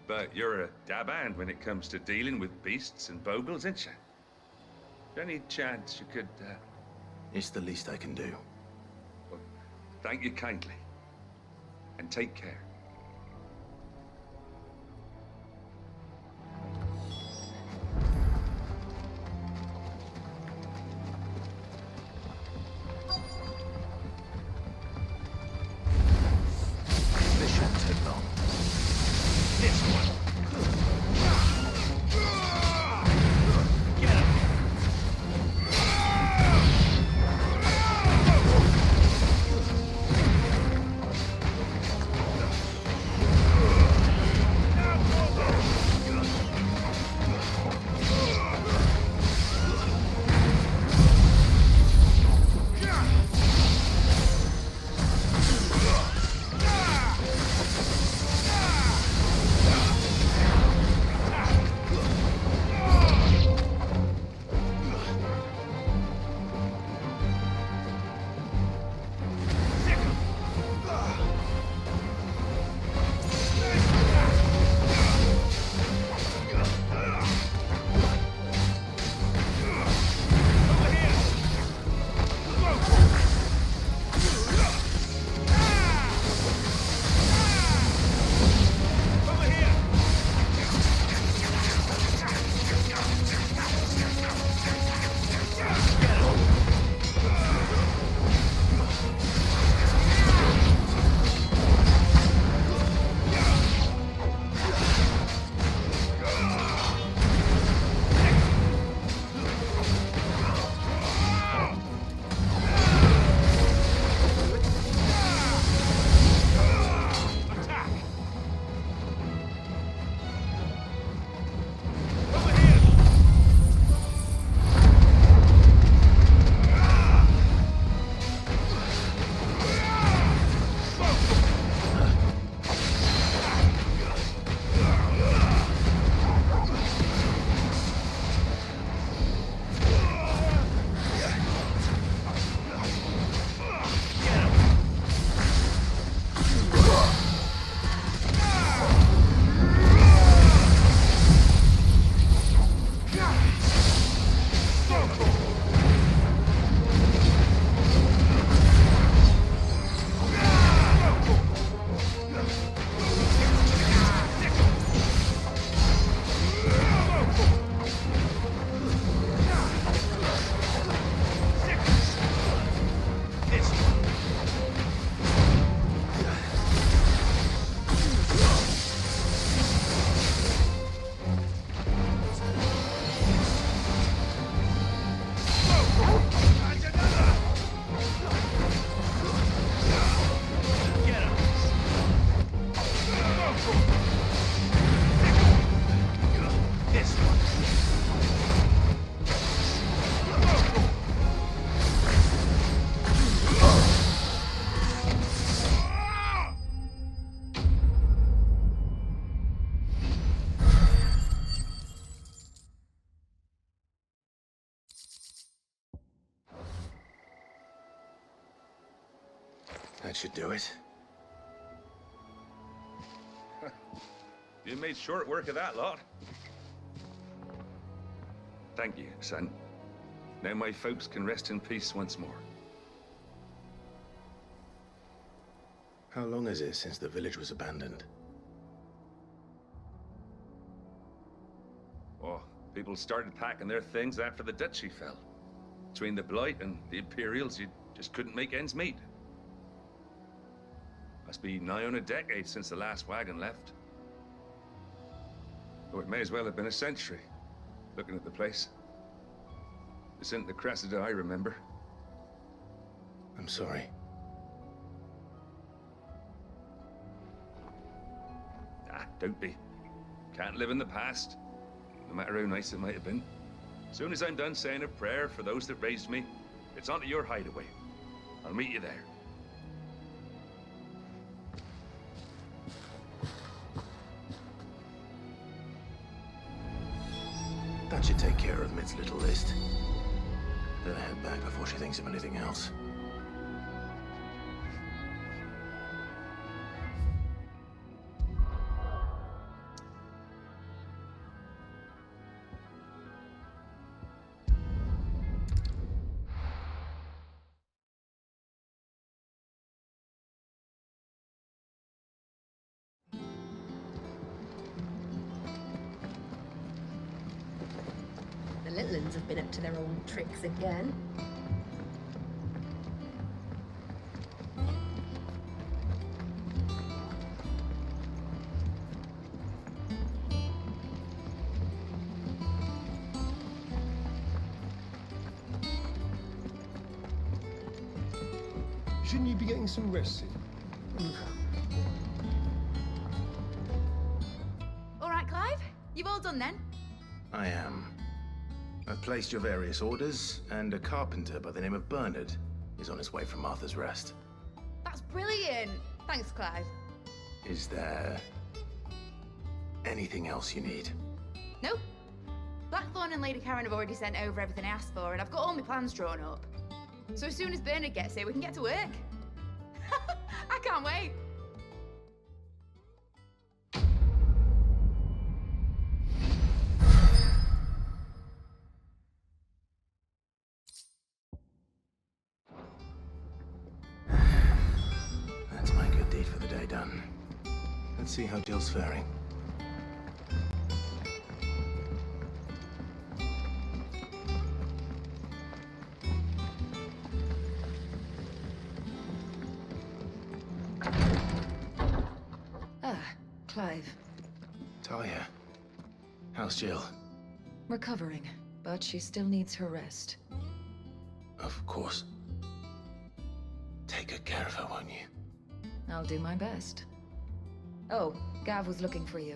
But you're a dab hand when it comes to dealing with beasts and bogles, ain't you? Any chance you could, It's the least I can do. Well, thank you kindly. And take care. That should do it. You made short work of that lot. Thank you, son. Now my folks can rest in peace once more. How long is it since the village was abandoned? Oh, people started packing their things after the duchy fell. Between the Blight and the Imperials, you just couldn't make ends meet. Must be nigh on a decade since the last wagon left. Oh, it may as well have been a century, looking at the place. This isn't the Cressida I remember. I'm sorry. Ah, don't be. Can't live in the past, no matter how nice it might have been. As soon as I'm done saying a prayer for those that raised me, it's onto your hideaway. I'll meet you there. That should take care of Mid's little list. Better head back before she thinks of anything else. The little uns have been up to their own tricks again. Shouldn't you be getting some rest soon? All right, Clive. You've all done then? I am. I've placed your various orders, and a carpenter by the name of Bernard is on his way from Martha's Rest. That's brilliant. Thanks, Clive. Is there anything else you need? No. Blackthorn and Lady Karen have already sent over everything I asked for, and I've got all my plans drawn up. So as soon as Bernard gets here, we can get to work. I can't wait. That's my good deed for the day done. Let's see how Jill's faring. Clive. Talia, how's Jill? Recovering, but she still needs her rest. Of course. Take good care of her, won't you? I'll do my best. Oh, Gav was looking for you.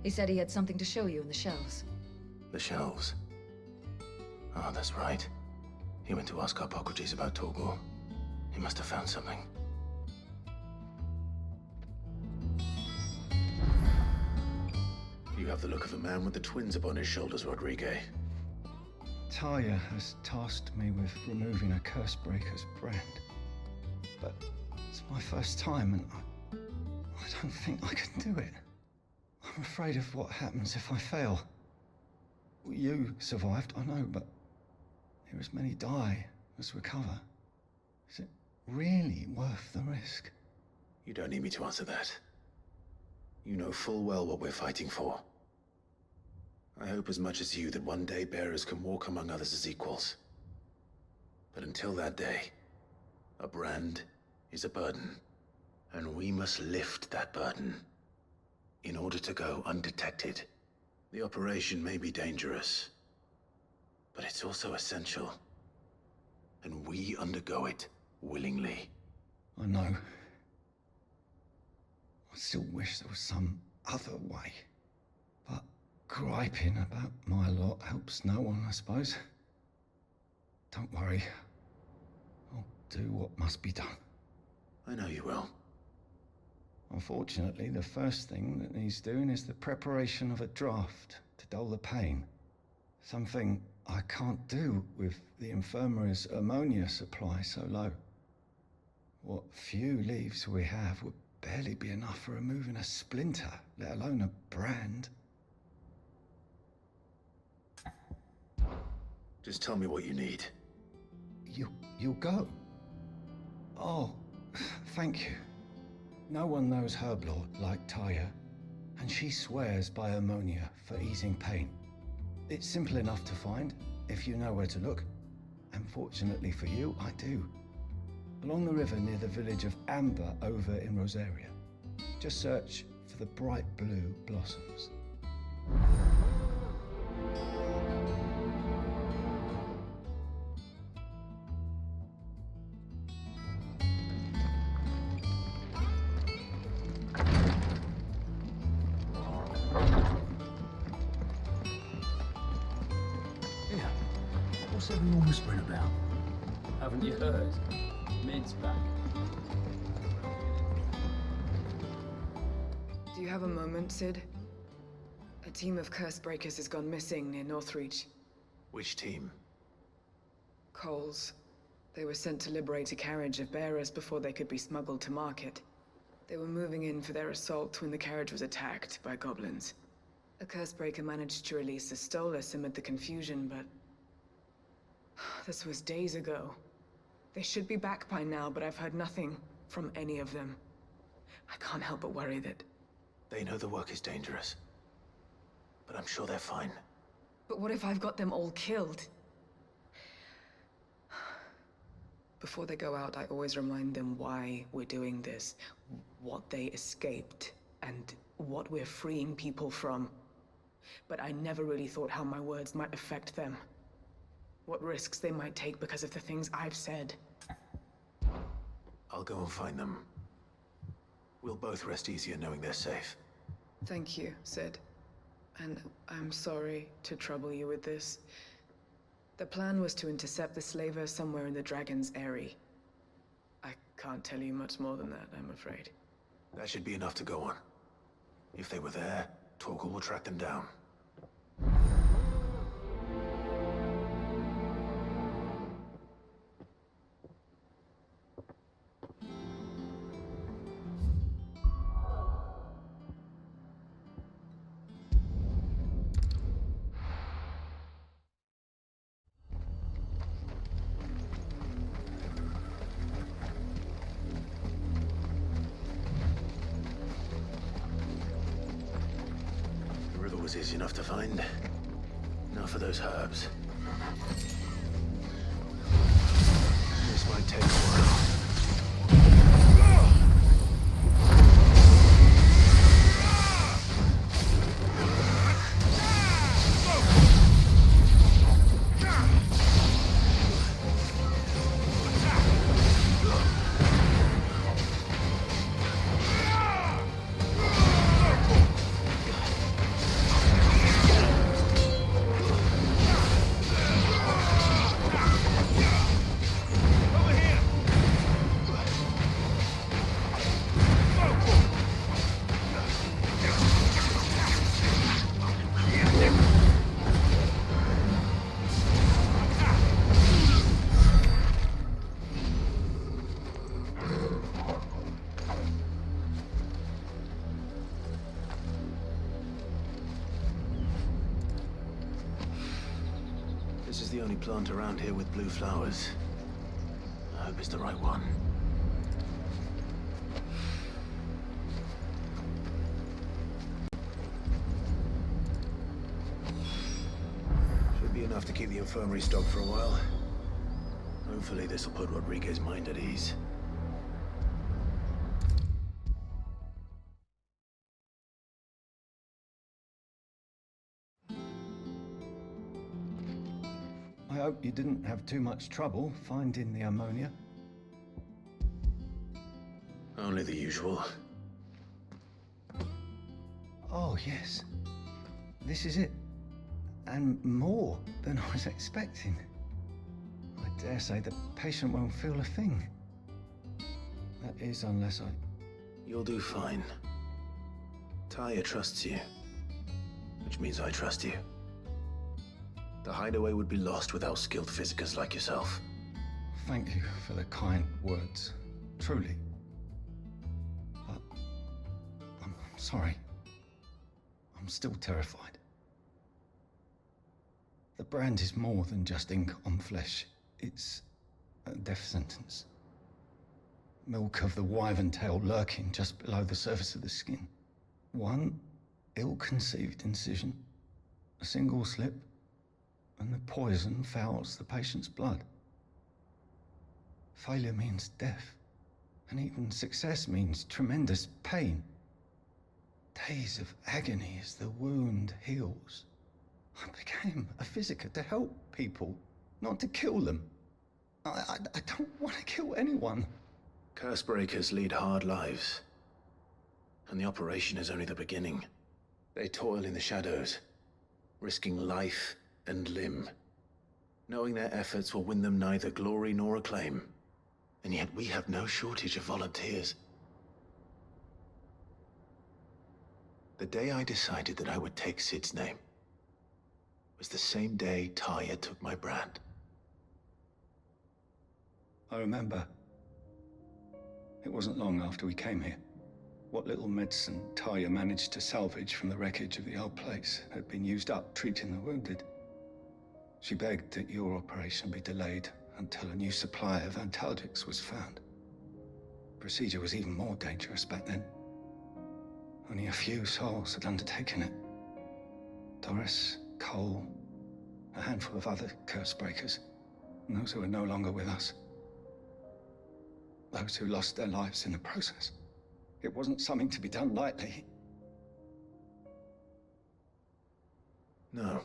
He said he had something to show you in the shelves. The shelves. Oh, that's right. He went to ask Hippocrates about Torgor. He must have found something. You have the look of a man with the twins upon his shoulders, Rodrigue. Talia has tasked me with removing a Cursebreaker's brand. But it's my first time, and I don't think I can do it. I'm afraid of what happens if I fail. You survived, I know, but there as many die as recover. Is it really worth the risk? You don't need me to answer that. You know full well what we're fighting for. I hope as much as you that one day bearers can walk among others as equals. But until that day, a brand is a burden, and we must lift that burden in order to go undetected. The operation may be dangerous, but it's also essential, and we undergo it willingly. I know. I still wish there was some other way. But griping about my lot helps no one, I suppose. Don't worry. I'll do what must be done. I know you will. Unfortunately, the first thing that needs doing is the preparation of a draft to dull the pain. Something I can't do with the infirmary's ammonia supply so low. What few leaves we have would barely be enough for removing a splinter, let alone a brand. Just tell me what you need. You'll go? Oh, thank you. No one knows herb lore like Taya, and she swears by ammonia for easing pain. It's simple enough to find, if you know where to look. And fortunately for you, I do. Along the river near the village of Amber over in Rosaria. Just search for the bright blue blossoms. Yeah. What's everyone whispering about? Haven't you heard? Mid's back. Do you have a moment, Sid? A team of curse breakers has gone missing near Northreach. Which team? Coles. They were sent to liberate a carriage of bearers before they could be smuggled to market. They were moving in for their assault when the carriage was attacked by goblins. A curse breaker managed to release a Stolas amid the confusion, but... this was days ago. They should be back by now, but I've heard nothing from any of them. I can't help but worry that... They know the work is dangerous. But I'm sure they're fine. But what if I've got them all killed? Before they go out, I always remind them why we're doing this, what they escaped, and what we're freeing people from. But I never really thought how my words might affect them. What risks they might take because of the things I've said. I'll go and find them. We'll both rest easier knowing they're safe. Thank you, Sid. And I'm sorry to trouble you with this. The plan was to intercept the slaver somewhere in the Dragon's Eyrie. I can't tell you much more than that, I'm afraid. That should be enough to go on. If they were there, Torgal will track them down. Was easy enough to find. Now for those herbs. This might take a while. This is the only plant around here with blue flowers. I hope it's the right one. Should be enough to keep the infirmary stocked for a while. Hopefully this will put Rodriguez's mind at ease. I hope you didn't have too much trouble finding the ammonia. Only the usual. Oh, yes. This is it. And more than I was expecting. I dare say the patient won't feel a thing. That is, unless I... You'll do fine. Taya trusts you. Which means I trust you. The hideaway would be lost without skilled physicers like yourself. Thank you for the kind words. truly. But I'm sorry. I'm still terrified. The brand is more than just ink on flesh. It's a death sentence. Milk of the wyvern tail lurking just below the surface of the skin. One ill-conceived incision, a single slip, and the poison fouls the patient's blood. Failure means death, and even success means tremendous pain. Days of agony as the wound heals. I became a physiker to help people, not to kill them. I don't want to kill anyone. Curse breakers lead hard lives, and the operation is only the beginning. They toil in the shadows, risking life and limb, knowing their efforts will win them neither glory nor acclaim. And yet we have no shortage of volunteers. The day I decided that I would take Sid's name was the same day Taya took my brand. I remember. It wasn't long after we came here. What little medicine Taya managed to salvage from the wreckage of the old place had been used up treating the wounded. She begged that your operation be delayed until a new supply of antalgics was found. Procedure was even more dangerous back then. Only a few souls had undertaken it. Doris, Cole, a handful of other curse breakers, and those who are no longer with us. Those who lost their lives in the process. It wasn't something to be done lightly. No.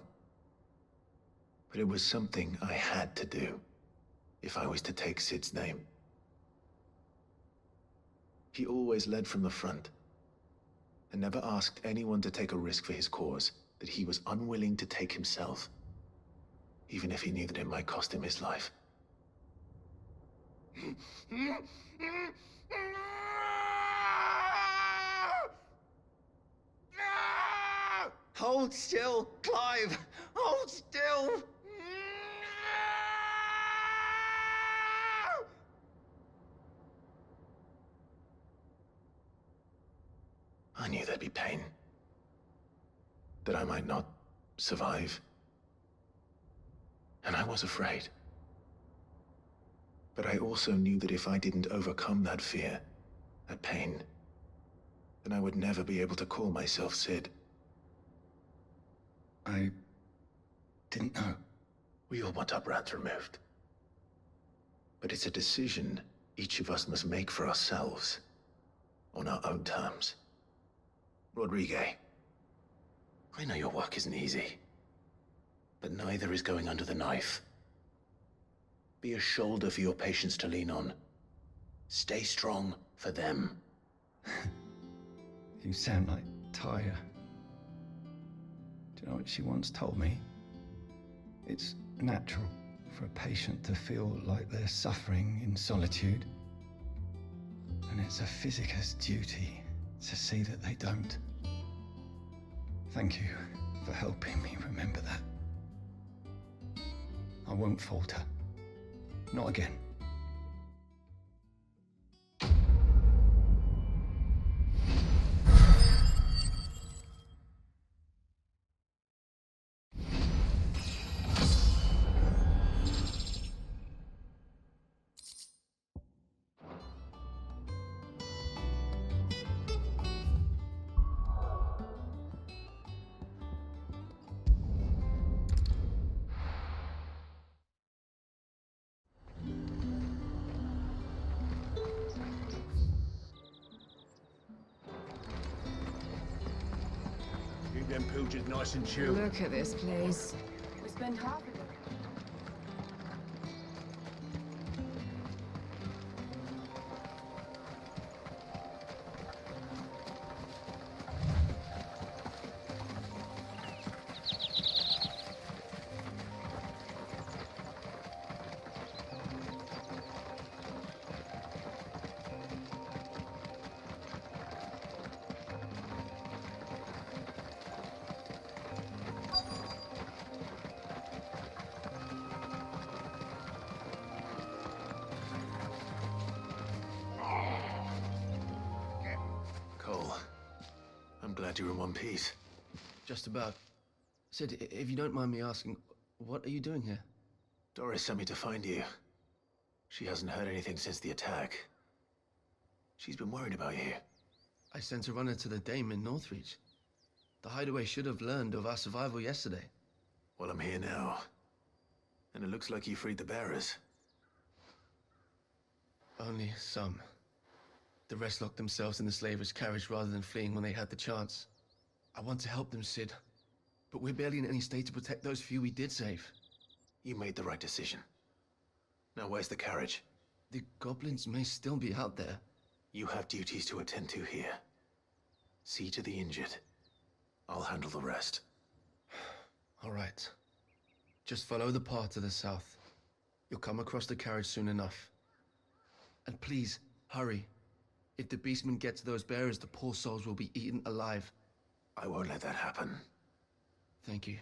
But it was something I had to do, if I was to take Sid's name. He always led from the front, and never asked anyone to take a risk for his cause that he was unwilling to take himself, even if he knew that it might cost him his life. Hold still, Clive! Hold still! I knew there'd be pain. That I might not survive. And I was afraid. But I also knew that if I didn't overcome that fear, that pain, then I would never be able to call myself Sid. I didn't know. We all want our brands removed. But it's a decision each of us must make for ourselves, on our own terms. Rodriguez, I know your work isn't easy, but neither is going under the knife. Be a shoulder for your patients to lean on. Stay strong for them. You sound like Taya. Do you know what she once told me? It's natural for a patient to feel like they're suffering in solitude. And it's a physiker's duty to see that they don't. Thank you for helping me remember that. I won't falter. Not again. Keep them pilchards nice and chilled. Look at this place. We spend half of it. glad you're in one piece. Just about. Sid, if you don't mind me asking, what are you doing here? Doris sent me to find you. She hasn't heard anything since the attack. She's been worried about you. I sent a runner to the Dame in Northreach. The Hideaway should have learned of our survival yesterday. Well, I'm here now. And it looks like you freed the bearers. Only some. The rest locked themselves in the slavers' carriage rather than fleeing when they had the chance. I want to help them, Sid. But we're barely in any state to protect those few we did save. You made the right decision. Now where's the carriage? The goblins may still be out there. You have duties to attend to here. See to the injured. I'll handle the rest. All right. Just follow the path to the south. You'll come across the carriage soon enough. And please, hurry. If the beastmen get to those bearers, the poor souls will be eaten alive. I won't let that happen. Thank you.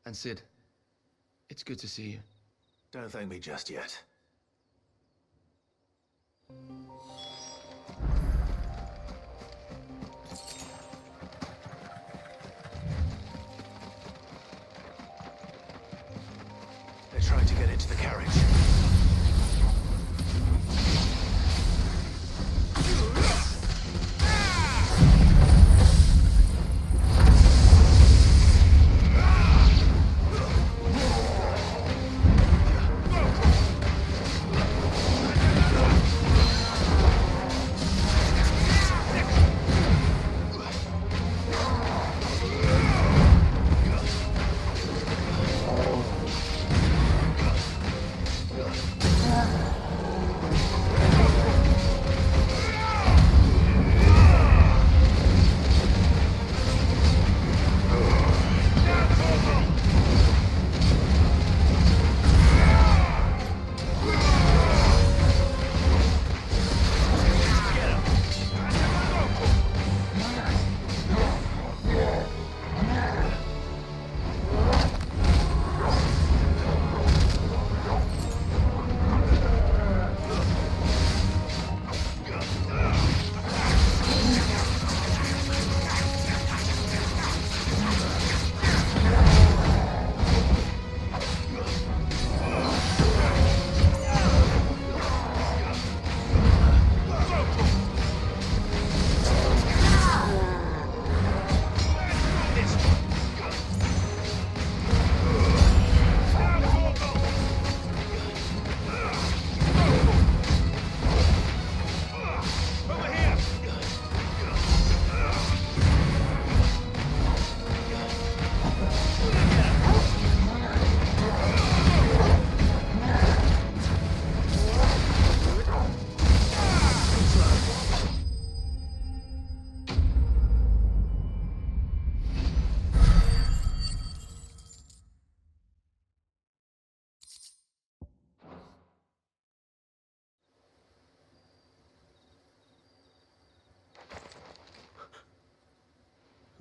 And Sid, it's good to see you. Don't thank me just yet. They're trying to get into the carriage.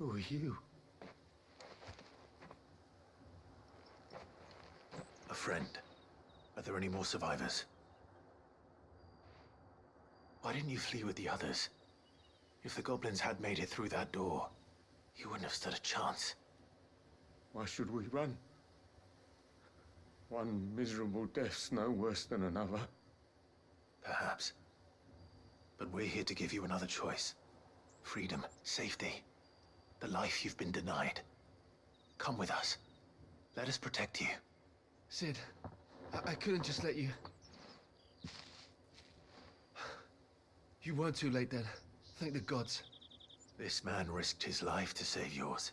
Who are you? A friend. Are there any more survivors? Why didn't you flee with the others? If the goblins had made it through that door, you wouldn't have stood a chance. Why should we run? One miserable death's no worse than another. Perhaps. But we're here to give you another choice. Freedom, safety. The life you've been denied. Come with us. Let us protect you. Sid, I couldn't just let you... You weren't too late then. Thank the gods. This man risked his life to save yours.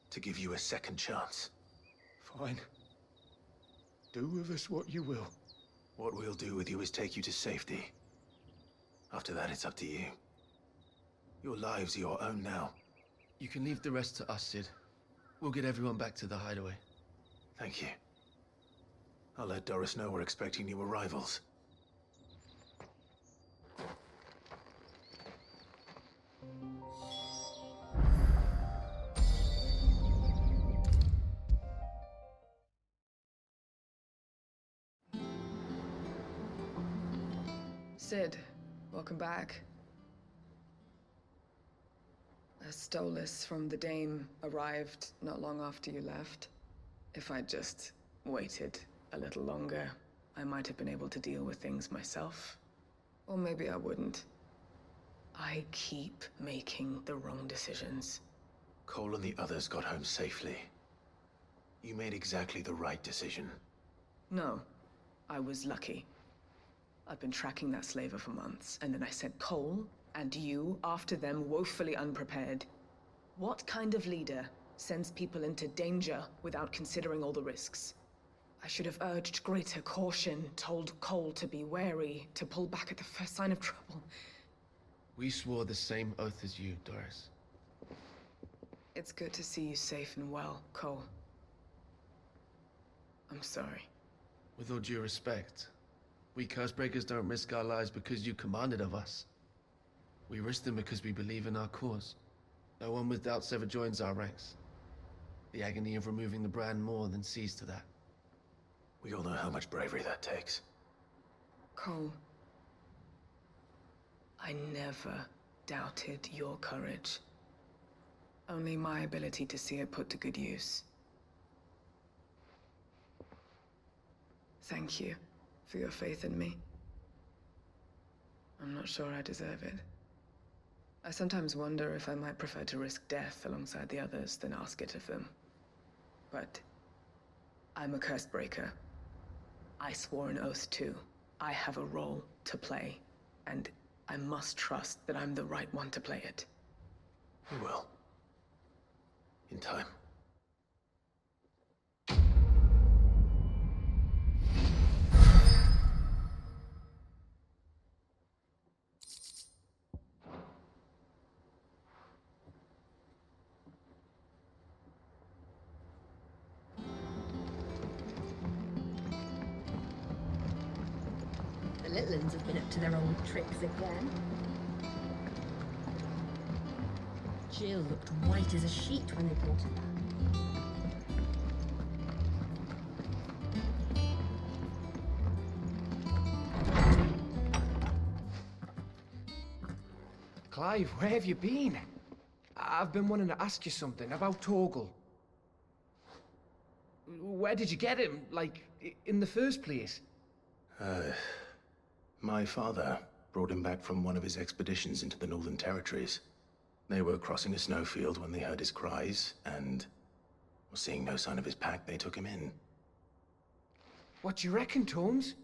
To give you a second chance. Fine. Do with us what you will. What we'll do with you is take you to safety. After that, it's up to you. Your lives are your own now. You can leave the rest to us, Sid. We'll get everyone back to the hideaway. Thank you. I'll let Doris know we're expecting new arrivals. Sid, welcome back. A Stolas from the Dame arrived not long after you left. If I'd just waited a little longer, I might have been able to deal with things myself. Or maybe I wouldn't. I keep making the wrong decisions. Cole and the others got home safely. You made exactly the right decision. No, I was lucky. I've been tracking that slaver for months, and then I sent Cole and you after them woefully unprepared. What kind of leader sends people into danger without considering all the risks? I should have urged greater caution, told Cole to be wary, to pull back at the first sign of trouble. We swore the same oath as you, Doris. It's good to see you safe and well, Cole. I'm sorry. With all due respect, we Cursebreakers don't risk our lives because you commanded of us. We risk them because we believe in our cause. No one with doubts ever joins our ranks. The agony of removing the brand more than sees to that. We all know how much bravery that takes. Cole, I never doubted your courage. Only my ability to see it put to good use. Thank you for your faith in me. I'm not sure I deserve it. I sometimes wonder if I might prefer to risk death alongside the others than ask it of them. But I'm a Cursebreaker. I swore an oath too. I have a role to play, and I must trust that I'm the right one to play it. We will. In time. The little ones have been up to their old tricks again. Jill looked white as a sheet when they brought her back. Clive, where have you been? I've been wanting to ask you something about Torgal. Where did you get him, like, in the first place? My father brought him back from one of his expeditions into the Northern Territories. They were crossing a snowfield when they heard his cries, and seeing no sign of his pack, they took him in. What do you reckon, Tomes?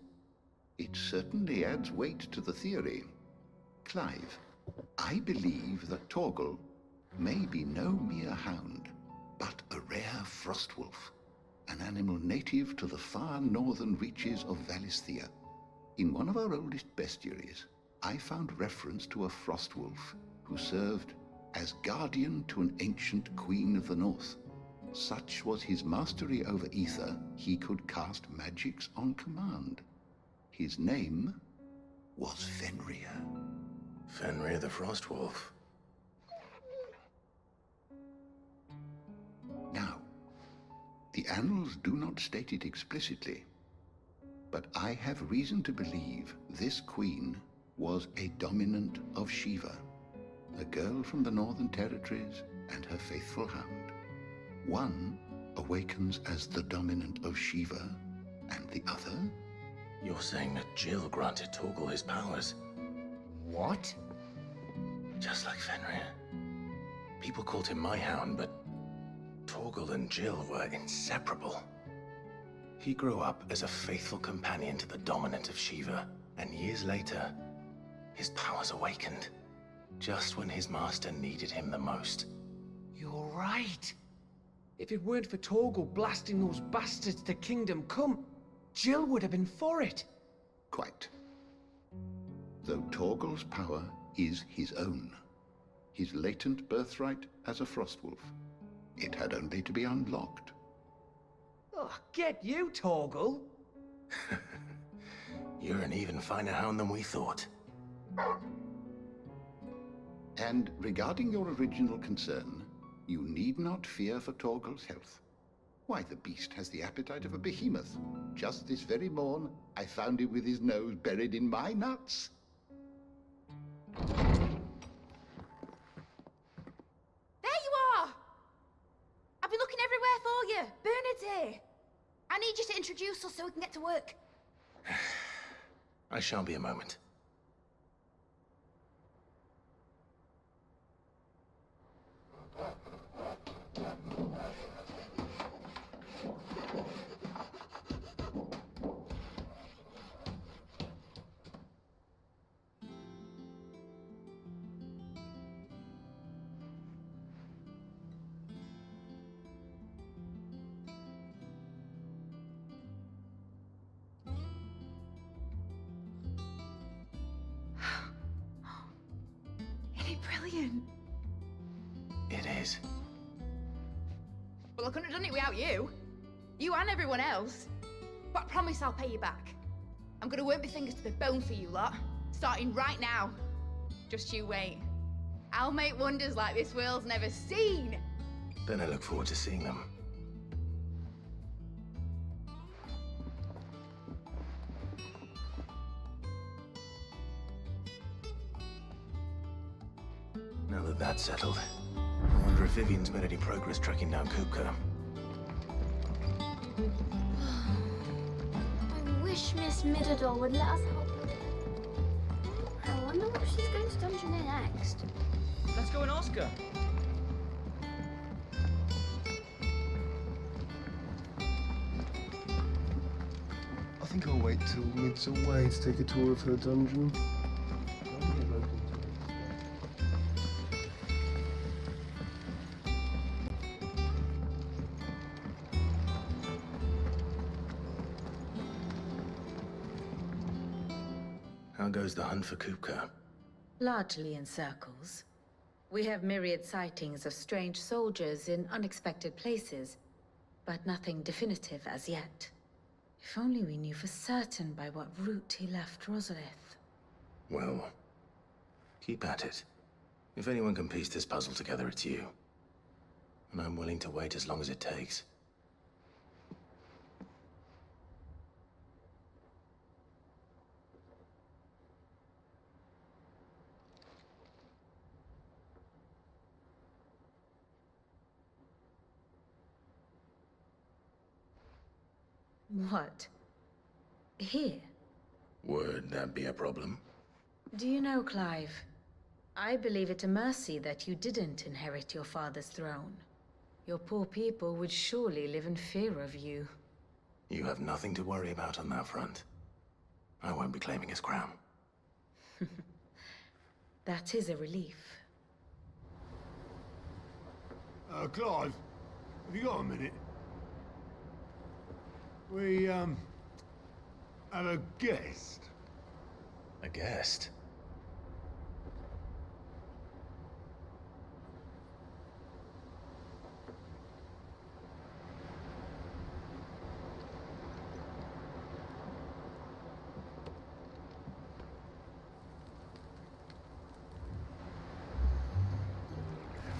It certainly adds weight to the theory. Clive, I believe that Torgal may be no mere hound, but a rare frostwolf, an animal native to the far northern reaches of Valisthea. In one of our oldest bestiaries, I found reference to a frostwolf who served as guardian to an ancient queen of the north. Such was his mastery over ether, he could cast magics on command. His name was Fenrir. Fenrir the Frostwolf. Now, the annals do not state it explicitly, but I have reason to believe this queen was a dominant of Shiva, a girl from the Northern Territories and her faithful hound. One awakens as the dominant of Shiva, and the other? You're saying that Jill granted Torgal his powers? What? Just like Fenrir. People called him my hound, but Torgal and Jill were inseparable. He grew up as a faithful companion to the dominant of Shiva, and years later, his powers awakened, just when his master needed him the most. You're right. If it weren't for Torgal blasting those bastards to Kingdom Come, Jill would have been for it. Quite. Though Torgal's power is his own, his latent birthright as a Frostwolf, it had only to be unlocked. Oh, get you, Torgal. You're an even finer hound than we thought. And regarding your original concern, you need not fear for Torgal's health. Why, the beast has the appetite of a behemoth. Just this very morn, I found him with his nose buried in my nuts. I need you to introduce us so we can get to work. I shan't be a moment. Isn't it brilliant? It is. Well, I couldn't have done it without you. You and everyone else. But I promise I'll pay you back. I'm gonna work my fingers to the bone for you lot, starting right now. Just you wait. I'll make wonders like this world's never seen. Then I look forward to seeing them. Now that that's settled, I wonder if Vivian's made any progress tracking down Kupka. I wish Miss Middledore would let us help her. I wonder what she's going to dungeon in next. Let's go and ask her. I think I'll wait till Mid's away to take a tour of her dungeon. How goes the hunt for Kupka? Largely in circles. We have myriad sightings of strange soldiers in unexpected places, but nothing definitive as yet. If only we knew for certain by what route he left Rosalith. Well, keep at it. If anyone can piece this puzzle together, it's you. And I'm willing to wait as long as it takes. What? Here? Would that be a problem? Do you know, Clive? I believe it a mercy that you didn't inherit your father's throne. Your poor people would surely live in fear of you. You have nothing to worry about on that front. I won't be claiming his crown. That is a relief. Clive, have you got a minute? We, have a guest. A guest?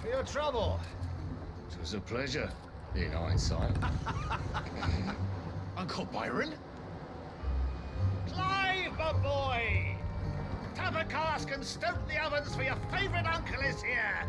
For your trouble. It was a pleasure, in hindsight. Uncle Byron? Clive, my boy! Tap a cask and stoke the ovens for your favorite uncle is here!